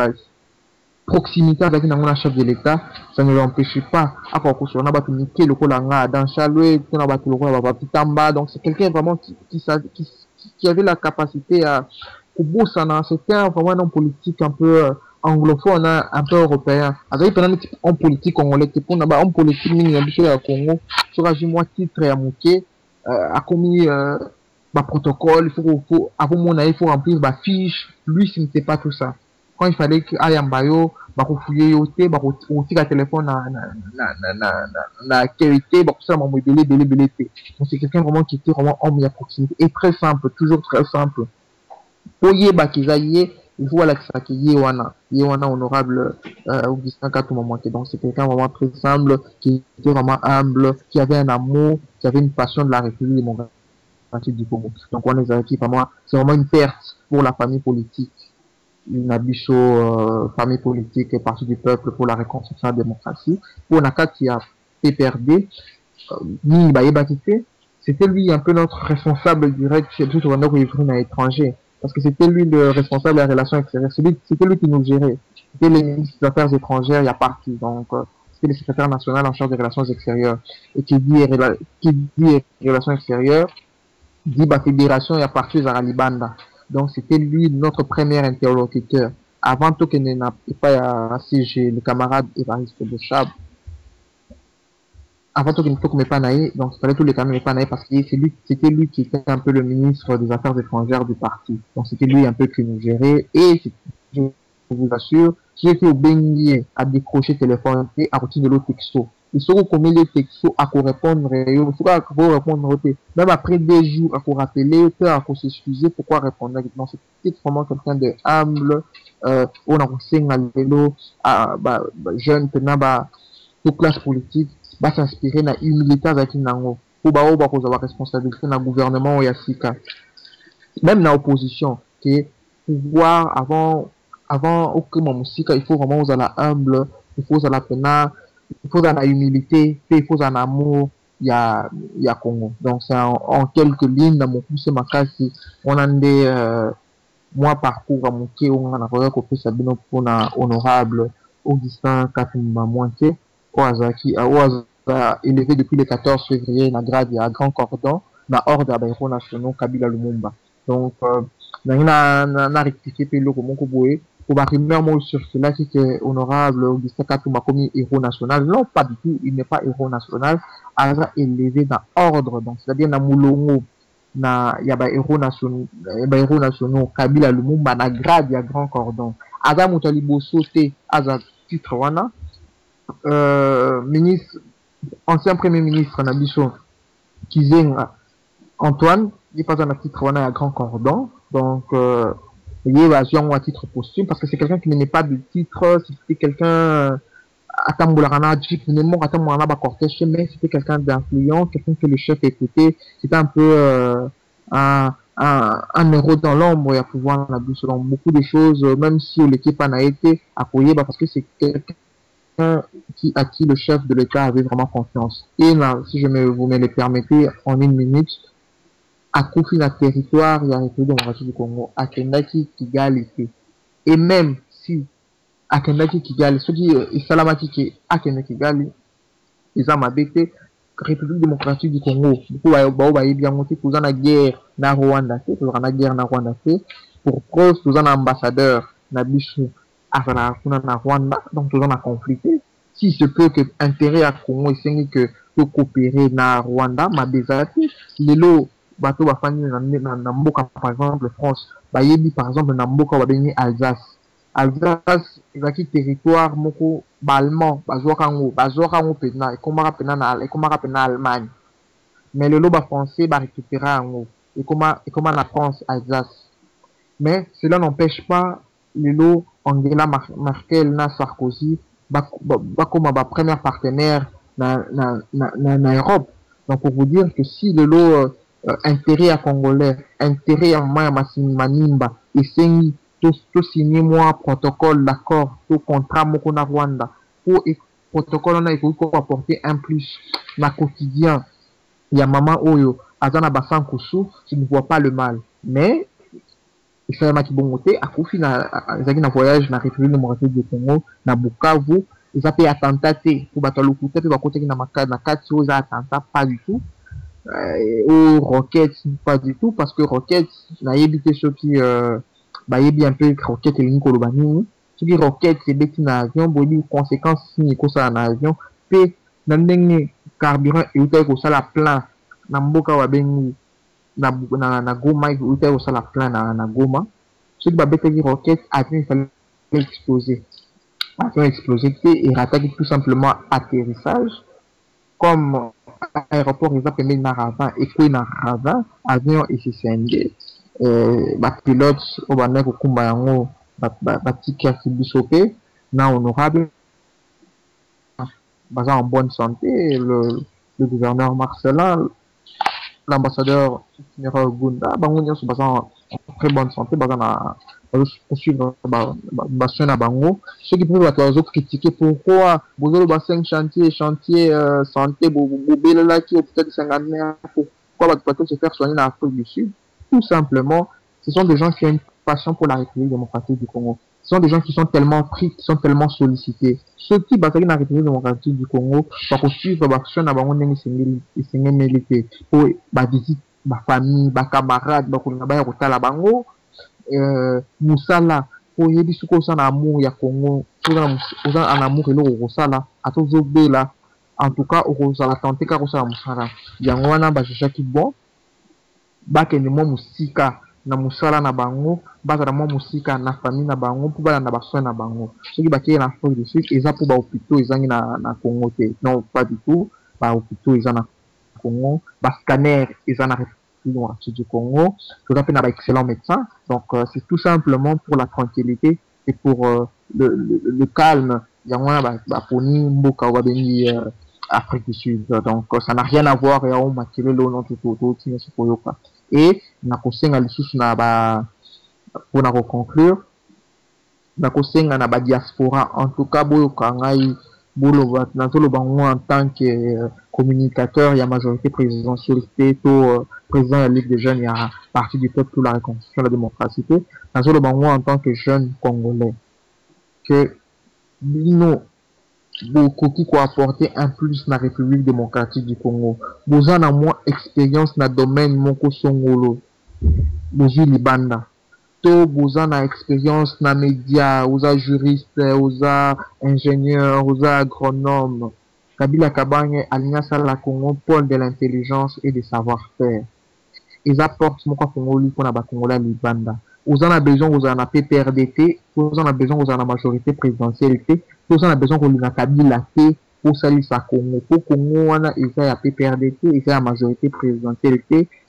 proximité avec un chef de l'État, ça ne l'empêche pas. Donc c'est quelqu'un vraiment qui avait la capacité à c'était vraiment un homme politique un peu anglophone, un peu européen. Avec un homme politique congolais, homme politique au Congo, sur moi titre à Mouké, a commis protocole, il faut remplir ma fiche. Lui, ce n'était pas tout ça. Quand il fallait que Ayambayo fouiller yoté aussi la téléphone na qualité donc c'est quelqu'un vraiment qui était vraiment homme à proximité et très simple toujours très simple oye bakizaye il faut la wana honorable Augustin Katumama donc c'est quelqu'un vraiment très simple qui était vraiment humble qui avait un amour qui avait une passion de la République démocratique du Congo donc on les a acquis vraiment c'est vraiment une perte pour la famille politique une abisso famille politique et parti du peuple pour la reconstruction de la démocratie pour Naka qui a PPRD ni c'était lui un peu notre responsable direct surtout sur un étranger parce que c'était lui le responsable de la relation extérieure c'était lui qui nous gérait c'était les ministres des affaires étrangères il y a parti donc c'était le secrétaire national en charge des relations extérieures et qui dit relations extérieures dit fédération il y a parti à Libanda. Donc c'était lui notre premier interlocuteur. Avant tout qu'il n'a pas à CG, le camarade Évariste Bochab. Avant tout qu'il ne pas naïf, donc il fallait tous les camarades pas naïf parce que c'était lui qui était un peu le ministre des Affaires étrangères du parti. Donc c'était lui un peu qui nous gérait et je vous assure, qui était au bénier à décrocher téléphone et à retirer de l'autre texto. Il se combien les textos à répondre, même après des jours à rappeler, à s'excuser pourquoi répondre. Donc c'était vraiment quelqu'un de humble, on a conseillé lelo jeune tenant toute classe politique va s'inspirer na humilité avec nango pour ba cause avoir responsabilité na gouvernement ya sika même na opposition que pouvoir avant aucun musique il faut vraiment aux la humble il faut à la pena il faut à la humilité il faut à l'amour il y a Congo donc c'est en quelques lignes dans mon pouce ma case on a des moi parcours à mon on a vraiment copié Sabino pour na honorable Augustin Katumba Moitié Oazaki élevé depuis le 14 février na grade à Grand Cordon na ordre à Baïro nationaux Kabila Lumumba donc na rectifié pe loko moko boye pour ba rumeur mo sur cela c'est que honorable Augustin Katumba comme héros national non pas du tout il n'est pas héros national a élevé dans ordre donc c'est-à-dire na mulongo na ya ba héros nationaux Kabila Lumumba na grade ya Grand Cordon aza mutali bosote aza titre wana ministre ancien premier ministre Nabiso Kizenga Antoine il passe un titre wana à Grand Cordon donc il est évasion à titre posthume parce que c'est quelqu'un qui n'est pas de titre c'était quelqu'un Atambolarana cortège mais c'était quelqu'un d'influent quelqu'un que le chef écoutait c'était un peu un héros dans l'ombre et à pouvoir selon beaucoup de choses même si l'équipe en a été accoyée parce que c'est quelqu'un à qui le chef de l'État avait vraiment confiance et là si vous me le permettez en une minute à Koufi na territoire il y a République démocratique du Congo à Kendaki Kigali et même si à Kendaki Kigali ceux qui Salamati qui à Kendaki Kigali ils ont mabete République démocratique du Congo beaucoup ba bien monté pour la guerre na Rwanda c'est pour la guerre na Rwanda c'est pour preuve tous un ambassadeur na bisu à na Rwanda donc tous un conflicté si se peut que intérêt à Congo c'est que peut coopérer na Rwanda ma bezati lelo bateau va faire na mboka par exemple France ba yebi par exemple na mboka wa bengi Alsace ezaki territoire moko allemand bazwaka pena ekomaka pena Allemagne mais le loba français ba récupérer yango ekoma na France Alsace mais cela n'empêche pas le lot Angela Merkel na Sarkozy ba comme ba premier partenaire na Europe donc pour vous dire que si le lot intérêt à Congolais, intérêt à Maya Manimba, et c'est tout signé moi protocole d'accord, tout contrat Mokona Rwanda, pour protocole on a il faut apporter un plus na quotidien. Il y a maman Oyo, Azana Bassan Koussou, tu ne vois pas le mal, mais il fait un bongoté à Koufi na voyage na République démocratique du Congo, na Bukavu, ils ont fait attentat pour battre le coup, puis côté na makad na 4 choses attentat pas du tout. Aux Rockets pas du tout parce que Rockets n'a évité ceux qui yebi un peu Rockets et Nicolas Bani ceux qui Rockets c'est bêti na avion boli conséquences ni ko ça na avion pe na ndenge carburant et uta ko ça la plein na mboka wa bengi na Goma uta ko ça la plein na Goma ceux qui ba bêti Rockets avion il fallait exploser et rattaquer tout simplement atterrissage comme aéroport ils ont permis na ravin et puis na ravin avion et CCND pilote au banek au kumba yango tika bisope na honorable baza en bonne santé le gouverneur Marcelin l'ambassadeur général Gunda bango nyonso baza en très bonne santé baza na poursuivre na bango ceux qui peuvent critiquer pourquoi bozolo ba 5 chantier santé bobela qui peut-être 50 pourquoi bato se faire soigner en Afrique du Sud tout simplement ce sont des gens qui ont une passion pour la République démocratique du Congo ce sont des gens qui sont tellement pris qui sont tellement sollicités ceux qui basent na République démocratique du Congo ba poursuivre ba na bango ndenge sengeli milité pour ba visite ba famille ba camarades ba kolona ba ya kotala bango musala po yebi suko sana amour ya Congo oza en amour eloko kosala atozobela en tout cas okozala tenter ka kosala musala yango wana bajujaki bon bakende mwa musika na musala na bango bazala mwa musika na famille na bango mpo bala na basoin na bango soki bakei na Afrique du Sud eza mpo bahôpitaux ezangi na Congo te non pas du tout bahôpitaux eza na Congo bascanner eza na du Congo, tout à fait excellent médecin. Donc c'est tout simplement pour la tranquillité et pour le calme, il y a moins poni mboka wa bengi Afrique du Sud. Donc ça n'a rien à voir et on makile le nom tout tine sokoyoka. Et na kosenga lisusu na ba pour na conclure na kosenga na ba diaspora en tout cas boyoka ngai boloba nazoloba moi en tant que communicateur il y a majorité présidentielle to président de la Ligue des jeunes il y a parti du peuple pour la reconstruction de la démocratie nazoloba moi en tant que jeune congolais que bino beaucoup qui quoi apporter un plus na République démocratique du Congo besoin na moins expérience na domaine moko songolo bozui libanda to besoin na expérience na média oza juriste oza ingénieur oza agronome Kabila Kabanye alliance à la Congo pôle de l'intelligence et du savoir-faire ils apportent moko Congoli pour na ba Congolais libanda vous en avez besoin, vous en avez PPRDT, vous en avez besoin, vous en avez majorité présidentielle, vous en avez besoin, vous en avez Kabila pour salir sa Congo. Pour Congo, ils ont PPRDT, ils ont la majorité présidentielle,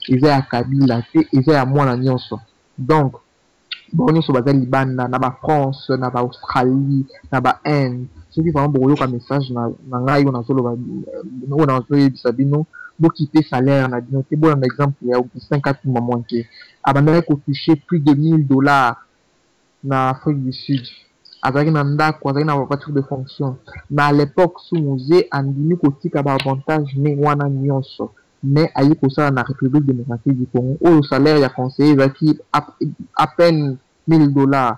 ils ont Kabila, ils ont moi la nyonso. Donc, bon, nous sommes basés Libana, na France, na Australie, na Inde. Ce qui vraiment beaucoup de message na ngai on a solo on a solo bisabino beaucoup de salaire na bino c'est bon un exemple il y a 54 moments que abandonné ko toucher plus de $1000 na Afrique du Sud avec na ndako avec na voiture de fonction mais à l'époque sous musée andimi ko tika ba avantage ne wana nyonso mais ayi ko ça na République démocratique du Congo où le salaire ya conseiller va qui à peine $1000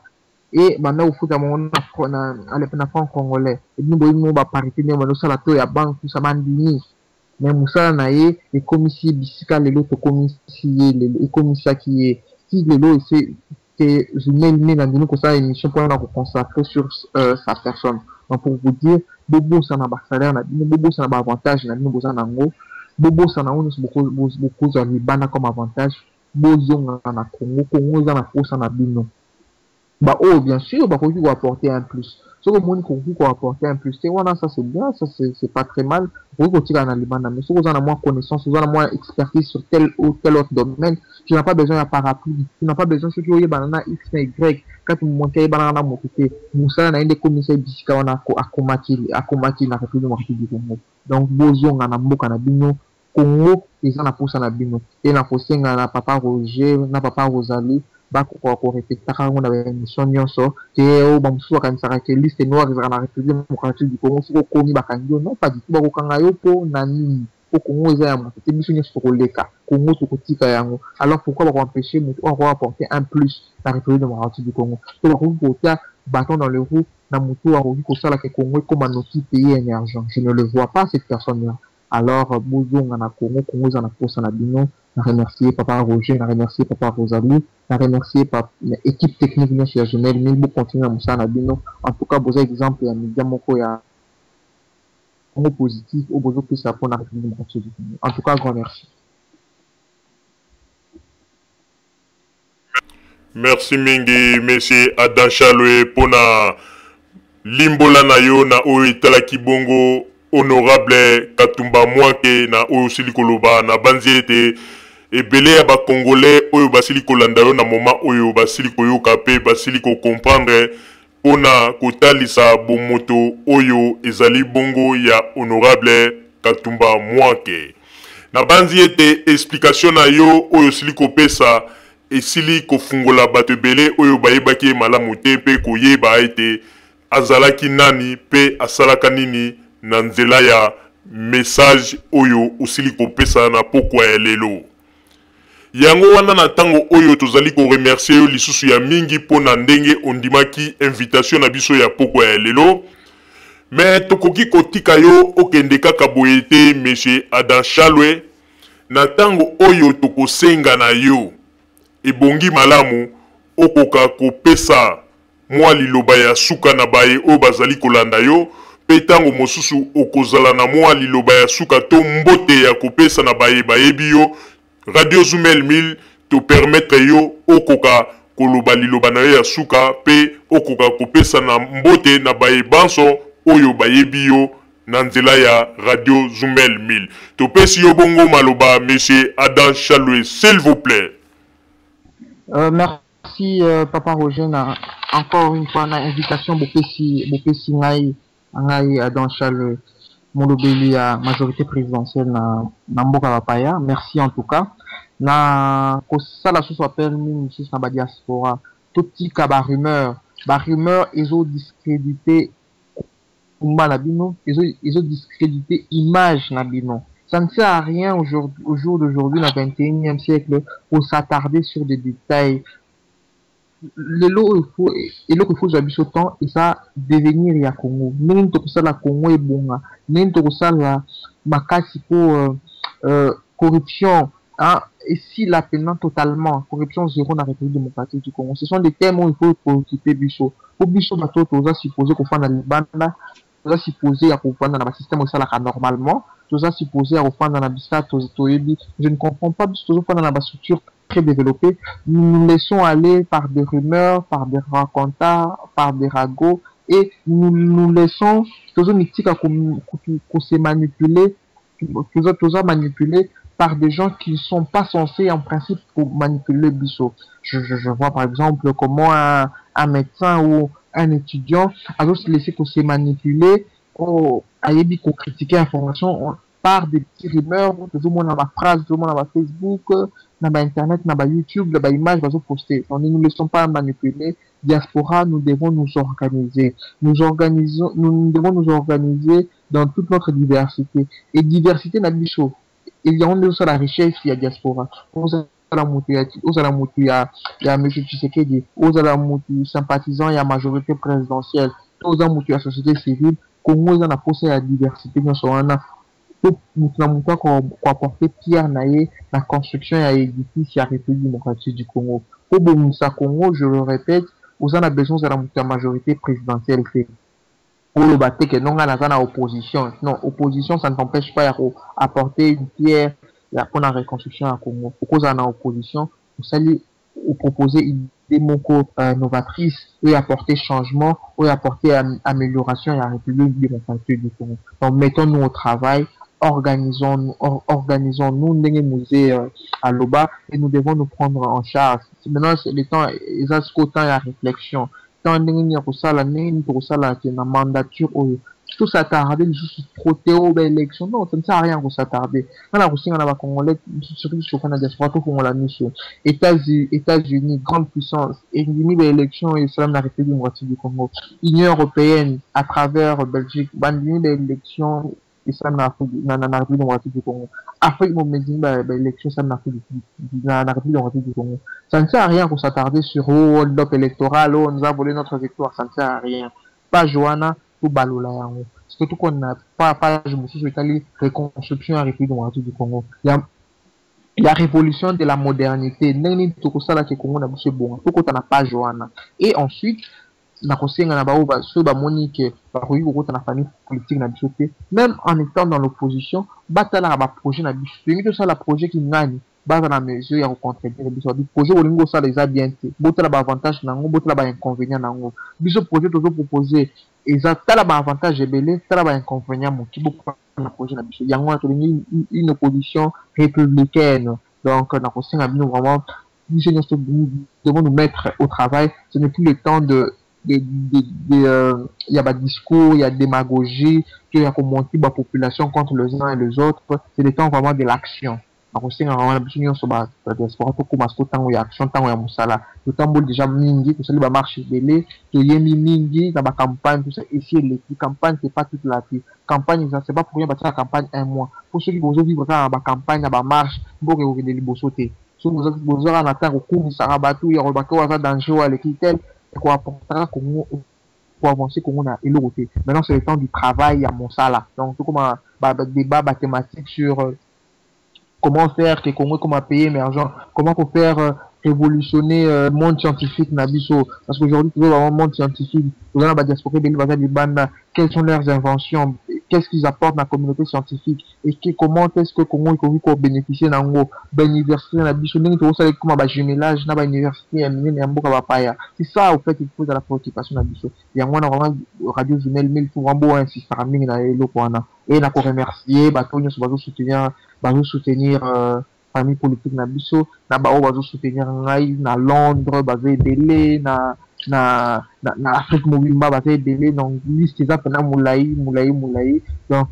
et maintenant au foot à mon na franc congolais et nous voyons ba parité mais on sala to ya banque tout ça mandini mais musala na ye et commissaire bisika le lot commissaire le commissaire qui est si le lot c'est que je mets na ndini ko ça émission pour na consacrer sur sa personne donc pour vous dire bobo ça na ba salaire na bobo ça na ba avantage na nous besoin nango bobo ça na on beaucoup za libana comme avantage bozonga na Congo za na force na bino. Bah oh bien sûr bah faut apporter un plus sur le monde qu'on peut apporter un plus c'est voilà ça c'est bien ça c'est pas très mal faut que tu dans Libana mais si vous en avez moins connaissance vous en avez moins expertise sur tel ou tel autre domaine tu n'as pas besoin d'un parapluie tu n'as pas besoin de ce qui est banana x et y quand tu montes banana mon côté Moussa na des commissaires bisika on a combattre la République du Congo donc bozo na mboka na bino Congo ils en a pour ça na bino et na fosenga na papa Roger na papa Rosalie bako ko respecta quand on avait une mission nyonso te o bamsuwa kanisaka ke liste noire ezaka na République démocratique du Congo siko komi bakangi non pas du tout bako kanga yo po na nini po Congo eza ya moto te mission nyonso ko leka Congo to kotika yango alors pourquoi bako empêcher moto on va apporter un plus la République démocratique du Congo to bako porter bâton dans le roue na moto a ko sala ke Congo comme un autre pays émergent je ne le vois pas cette personne là alors bozonga na Congo za na posa na bino na remercier papa Roger na remercier papa Rosalie na remercier l'équipe technique bien chez Jonel mais vous continuer à musa na bino en tout cas beau exemple ya média moko ya Congo positif au besoin que ça pour la République démocratique du Congo en tout cas grand merci. Merci mingi monsieur Adam Chaloé pona limbola na yo na oyo talaki bongo honorable Katumba Mwake na oyo silikoloba na banziete ebele ya ba congolais oyo basili kolanda yo na moment oyo basili koyoka pe basili ko comprendre pona kotalisa bomoto oyo ezali bongo ya honorable Katumba Mwake na banziete explication na yo oyo sili kopesa esili kofungola bato ebele oyo bayebaki malamu te pe koyeba ete azalaki nani pe asalaka nini na nzela ya message oyo usili kopesa na pokwa ya lelo yango wana na tango oyo tozali ko remercier yo lisusu ya mingi pona ndenge ondimaki invitation na biso ya pokwa ya lelo mais tokoki kotika yo okende kaka boye te monsieur Adam Chaloé na tango oyo tokosenga na yo ebongi malamu okoka kopesa mwa liloba ya suka na baye oyo bazali kolanda yo pe tango mosusu okozala na mwa liloba ya suka to mbote ya kopesa na baye bayebi yo Radio Zumel 1000 to permettre yo okoka koloba liloba na yo ya suka pe okoka kopesa na mbote na baye banso oyo bayebi yo na nzela ya Radio Zumel 1000 to pesi yo bongo maloba monsieur Adam Chaloé s'il vous plaît. Merci merci Papa Roger encore une fois na invitation bopesi ngai dans Charles Molobeli à majorité présidentielle na mboka bapaya. Merci en tout cas. Na ça la sous appelle nous na ba diaspora tout petit ka ba rumeur ezo discréditer kumba na bino, ezo discréditer image na bino. Ça ne sert à rien au jour d'aujourd'hui, dans le 21e siècle, pour s'attarder sur des détails. Le lot il faut j'habite autant et ça devenir ya Congo. Même tout ça la Congo est bon. Même tout ça la makasi pour corruption. Hein, et si la peinant totalement, corruption zéro dans la République démocratique du Congo. Ce sont des thèmes où il faut préoccuper Bisso. Pour Bisso, bateau, tout ça supposé qu'on fait dans les bandes, tout ça supposé à qu'on fait dans le système où ça là normalement. Tout ça supposé à reprendre dans la bista, je ne comprends pas tout ça dans la structure très développée. Nous laissons aller par des rumeurs, par des racontars, par des ragots, et nous laissons toujours qu'on s'est manipulé, toujours manipulé par des gens qui ne sont pas censés en principe pour manipuler Bisso. Je vois par exemple comment un médecin ou un étudiant a juste laissé qu'on s'est manipulé. Ayebi qu'on critiquait l'information par des petits rumeurs, tout le monde a ma phrase, tout le monde a ma Facebook, na ba internet, na ba YouTube, na ba image, va poster. Donc, nous ne laissons pas manipuler. Diaspora, nous devons nous organiser. Nous devons nous organiser dans toute notre diversité. Et diversité n'a pas chaud. Il y a aussi la richesse, il y a diaspora. Il y a M. Tshisekedi, il y a sympathisants, il y a majorité présidentielle, il y a la société civile. Congo, il y a la diversité. Nous avons apporter pierre la construction et l'édifice de la République démocratique du Congo. Pour Bonissa Congo, je le répète, vous avez besoin de la majorité présidentielle. Pour le battre que non, on a la opposition. Non, opposition, ça ne t'empêche pas d'apporter une pierre pour la reconstruction à Congo. Pourquoi on a opposition? Vous allez proposer une démocratie novatrice, et apporter changement, et apporter amélioration à la République démocratique du Congo. Donc, mettons-nous au travail. Organisons-nous à l'OBA et nous devons nous prendre en charge. Maintenant, le temps, il y a ce temps à réflexion. Tant pour ça, la mandature, tout s'attarder, juste protéo, élection. Non, ça ne sert à rien pour s'attarder. Maintenant, on a Congolais, surtout sur la diaspora, tout pour la mission. États-Unis, grande puissance, et l'élection, et cela, la République démocratique du Congo. Union européenne, à travers Belgique, l'élection, et ça n'a pas République démocratique du Congo. Afrique, mon l'élection, ça n'a pas République démocratique du Congo. Ça ne sert à rien qu'on s'attarder sur hold-up électoral, on nous a volé notre victoire, ça ne sert à rien. Pas Johanna, ou Balola. Surtout qu'on n'a pas, je me suis dit, reconstruction à République démocratique du Congo. Il y a révolution de la modernité. Tout ça là, que Congo n'a pas bon. Pourquoi tu n'as pas Johanna? Et ensuite, na kosenga na bao ba so ba monique ba koyi ko na famille politique na bisoté même en étant dans l'opposition batala ba projet na bisoté tout ça la projet qui ngani ba na mesure ya contredire biso du projet olingo ça les a bien té botala ba avantage nango botala ba inconvénient nango biso projet toujours proposer ezatala ba avantage ebele tala ba inconvénient mo ki beaucoup na projet na biso yango to une opposition républicaine donc na kosenga bino vraiment nous devons nous mettre au travail. Ce n'est plus le temps il y a des discours, il y a démagogie, qu'il y a qu'on monte la population contre les uns et les autres. C'est le temps vraiment de l'action. Donc, c'est vraiment l'habitude sur la diaspora pour commencer tant qu'il y a action, tant qu'il y a moussala. Le temps déjà mingi, tout ça, il va marcher belé, qu'il y a mingi, dans la campagne, tout ça, ici, les campagnes, c'est pas toute la vie. Campagne, c'est pas pour rien, la campagne un mois. Pour ceux qui vont vivre dans la campagne, dans la marche, pour que vous venez les sauter. Si vous avez un attaque au cours, ça rabat tout, il y a un danger à l'équitel. Quoi apportera pour avancer comme on a éloigné. Maintenant c'est le temps du travail à mon salaire. Donc tout comme un débat mathématique sur comment faire que Congo, comment payer émergent, comment faut faire révolutionner le monde scientifique Nabiso. Parce qu'aujourd'hui toujours dans le monde scientifique, vous avez la diaspora quelles sont leurs inventions, qu'est-ce qu'ils apportent dans la communauté scientifique et comment est-ce que Congo peut bénéficier d'un université Nabiso, comme un jumelage dans l'université c'est ça au fait il faut de la préoccupation Nabiso. Il y a vraiment radio jumelle mais il faut vraiment insister à mine et la remercier soutenir famille politique na biso na ba o bazo soutenir ngai na Londres bazo ebele na Afrique mobimba bazo ebele donc liste eza pena mulai donc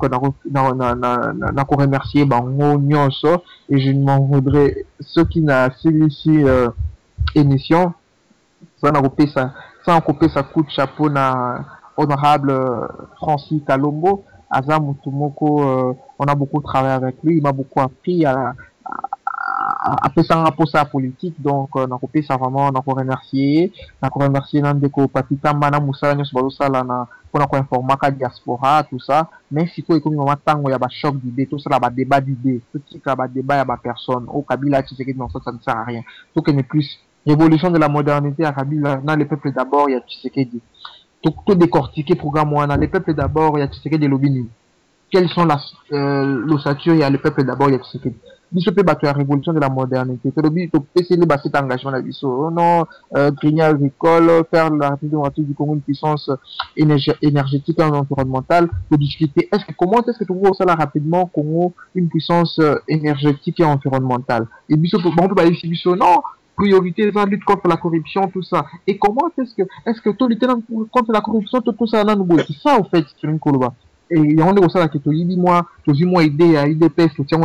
na ko remercier bango nyonso et je m'en voudrais ceux qui n'a ici émission ça n'a coupé ça sans couper sa coup de chapeau na honorable Francis Kalombo Aza Mutumoko on a beaucoup travaillé avec lui il m'a beaucoup appris à pour sa politique donc on a coupé ça vraiment on a remercié Nandeko Papita Mana Moussa Nyos Balosala na pour qu'on informer la diaspora tout ça mais si quoi comme moment tango il y a ba choc d'idées tout ça là ba débat d'idées tout qui ba débat y a ba personne au Kabila tu sais que non ça ne sert à rien tout que n'est plus révolution de la modernité à Kabila dans les peuples d'abord il y a Tshisekedi tout décortiquer programme on a les peuples d'abord il y a Tshisekedi Lobini quelles sont l'ossature il y a le peuple d'abord il y a Tshisekedi biso peut battre la révolution de la modernité que le but c'est essayer de battre cet engagement là biso non grigner agricole faire la République du Congo une puissance énergétique et environnementale pour discuter comment est-ce que tu vois ça là rapidement Congo une puissance énergétique et environnementale et biso on peut pas ici biso non priorité la lutte contre la corruption tout ça et comment est-ce que tout lutter contre la corruption tout ça là nous c'est ça en fait sur une coloba et il y a on est au ça là que tu dis moi idée à IDPS tu tiens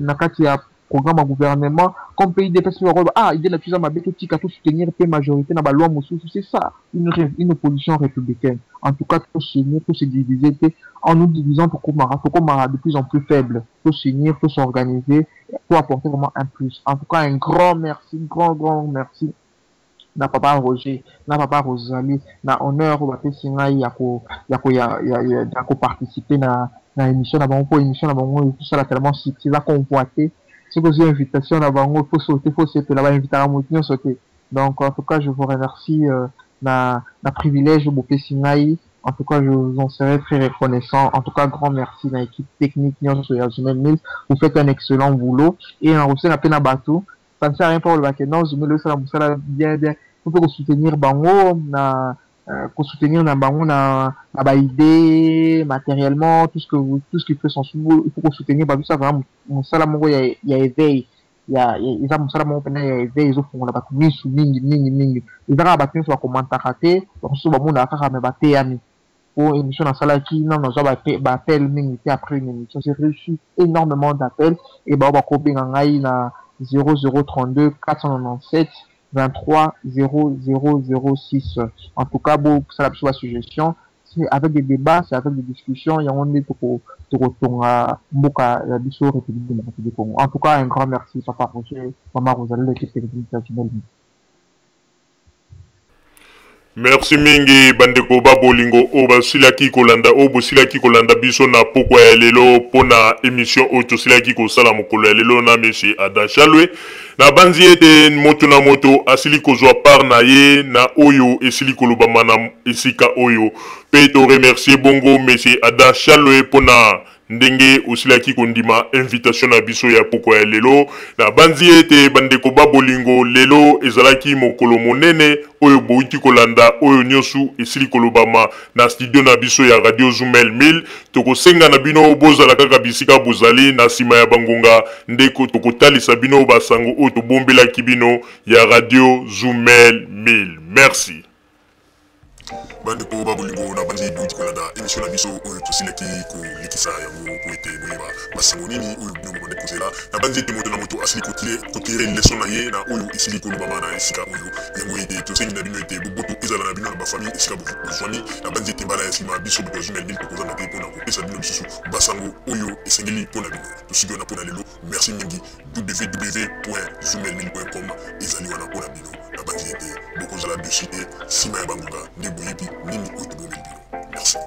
na kati ya programme à gouvernement comme pays IDPS idée la plus à ma bête qui a tout soutenir paix majorité na ba loi mususu c'est ça une opposition républicaine en tout cas tout s'unir tout se diviser en nous divisant pour qu'on de plus en plus faible tout s'unir tout s'organiser pour apporter vraiment un plus en tout cas un grand merci na papa Roger na papa Rosalie na honneur wa pesinga ya ko participer na émission na bango émission na bango tout ça là tellement c'est la convoité c'est que j'ai invitation na bango faut sauter là inviter à monter sauter donc en tout cas je vous remercie na privilège au pesinga en tout cas je vous en serai très reconnaissant en tout cas grand merci na équipe technique nyonso ya Zumel Mills vous faites un excellent boulot et en aussi na pena bateau ça ne sert à rien pour le bac non je me le ça bien pour soutenir bango na soutenir na bango na ba idée matériellement tout ce qui fait son sous il faut soutenir ba ça vraiment musala mongo ya éveil ya ils a musala mongo pena ya éveil ils font la ba mingi ils a ba tin so commenter raté donc so ba mona kaka me ba teyami pour émission na sala qui non ba appel mingi après une émission j'ai reçu énormément d'appels et ba ko benga ngai na 0032 497 23 0006. En tout cas, bon, ça la suggestion. C'est avec des débats, c'est avec des discussions. Il y a on est pour à Mboka, la Bisso République démocratique du Congo. En tout cas, un grand merci, papa Roger, maman Rosalie, l'équipe technique nationale. Merci mingi bandeko babolingo o basilaki kolanda o bosilaki kolanda biso na pokwa ya lelo pona émission o tosilaki kosala mokolo ya lelo na monsieur Ada Chalwe na banzi ete moto na moto asili kozwa par na ye na oyo esili kolobama na esika oyo pe to remercier bongo monsieur Ada Chalwe pona ndenge osilaki kondima invitation na biso ya pokwa ya lelo na banzi ete bandeko babolingo lelo ezalaki mokolo monene oyo bouti kolanda oyo nyosu esili kolobama na studio na biso ya Radio Zumel Mill tokosenga na bino bozala kaka bisika bozali na sima ya bangonga ndeko tokotalisa bino basango oyo tobombelaki bino ya Radio Zumel Mill. Merci. Bandeko babolingo na bandi bouti kolanda émission na biso oyo tosilaki kolikisa yango po ete boyeba basango nini oyo bino bobande kozela na bandi ete moto na moto asili kotire leson na ye na oyo esili kolobama na esika oyo yango ete tosengi na bino ete boboto ezala na bino na bafamille esika bozwani na bandi ete mbala ya nsima biso boto ya Zumel Mill tokozanga te mpona kopesa bino lisusu basango oyo esengeli mpona bino tosiki wana mpona lelo merci mingi www.zumelmill.com ezali wana mpona bino na bandi ete bokozala dessus te nsima ya bangonga nde boyebi nini oyo tobomeli bino merci.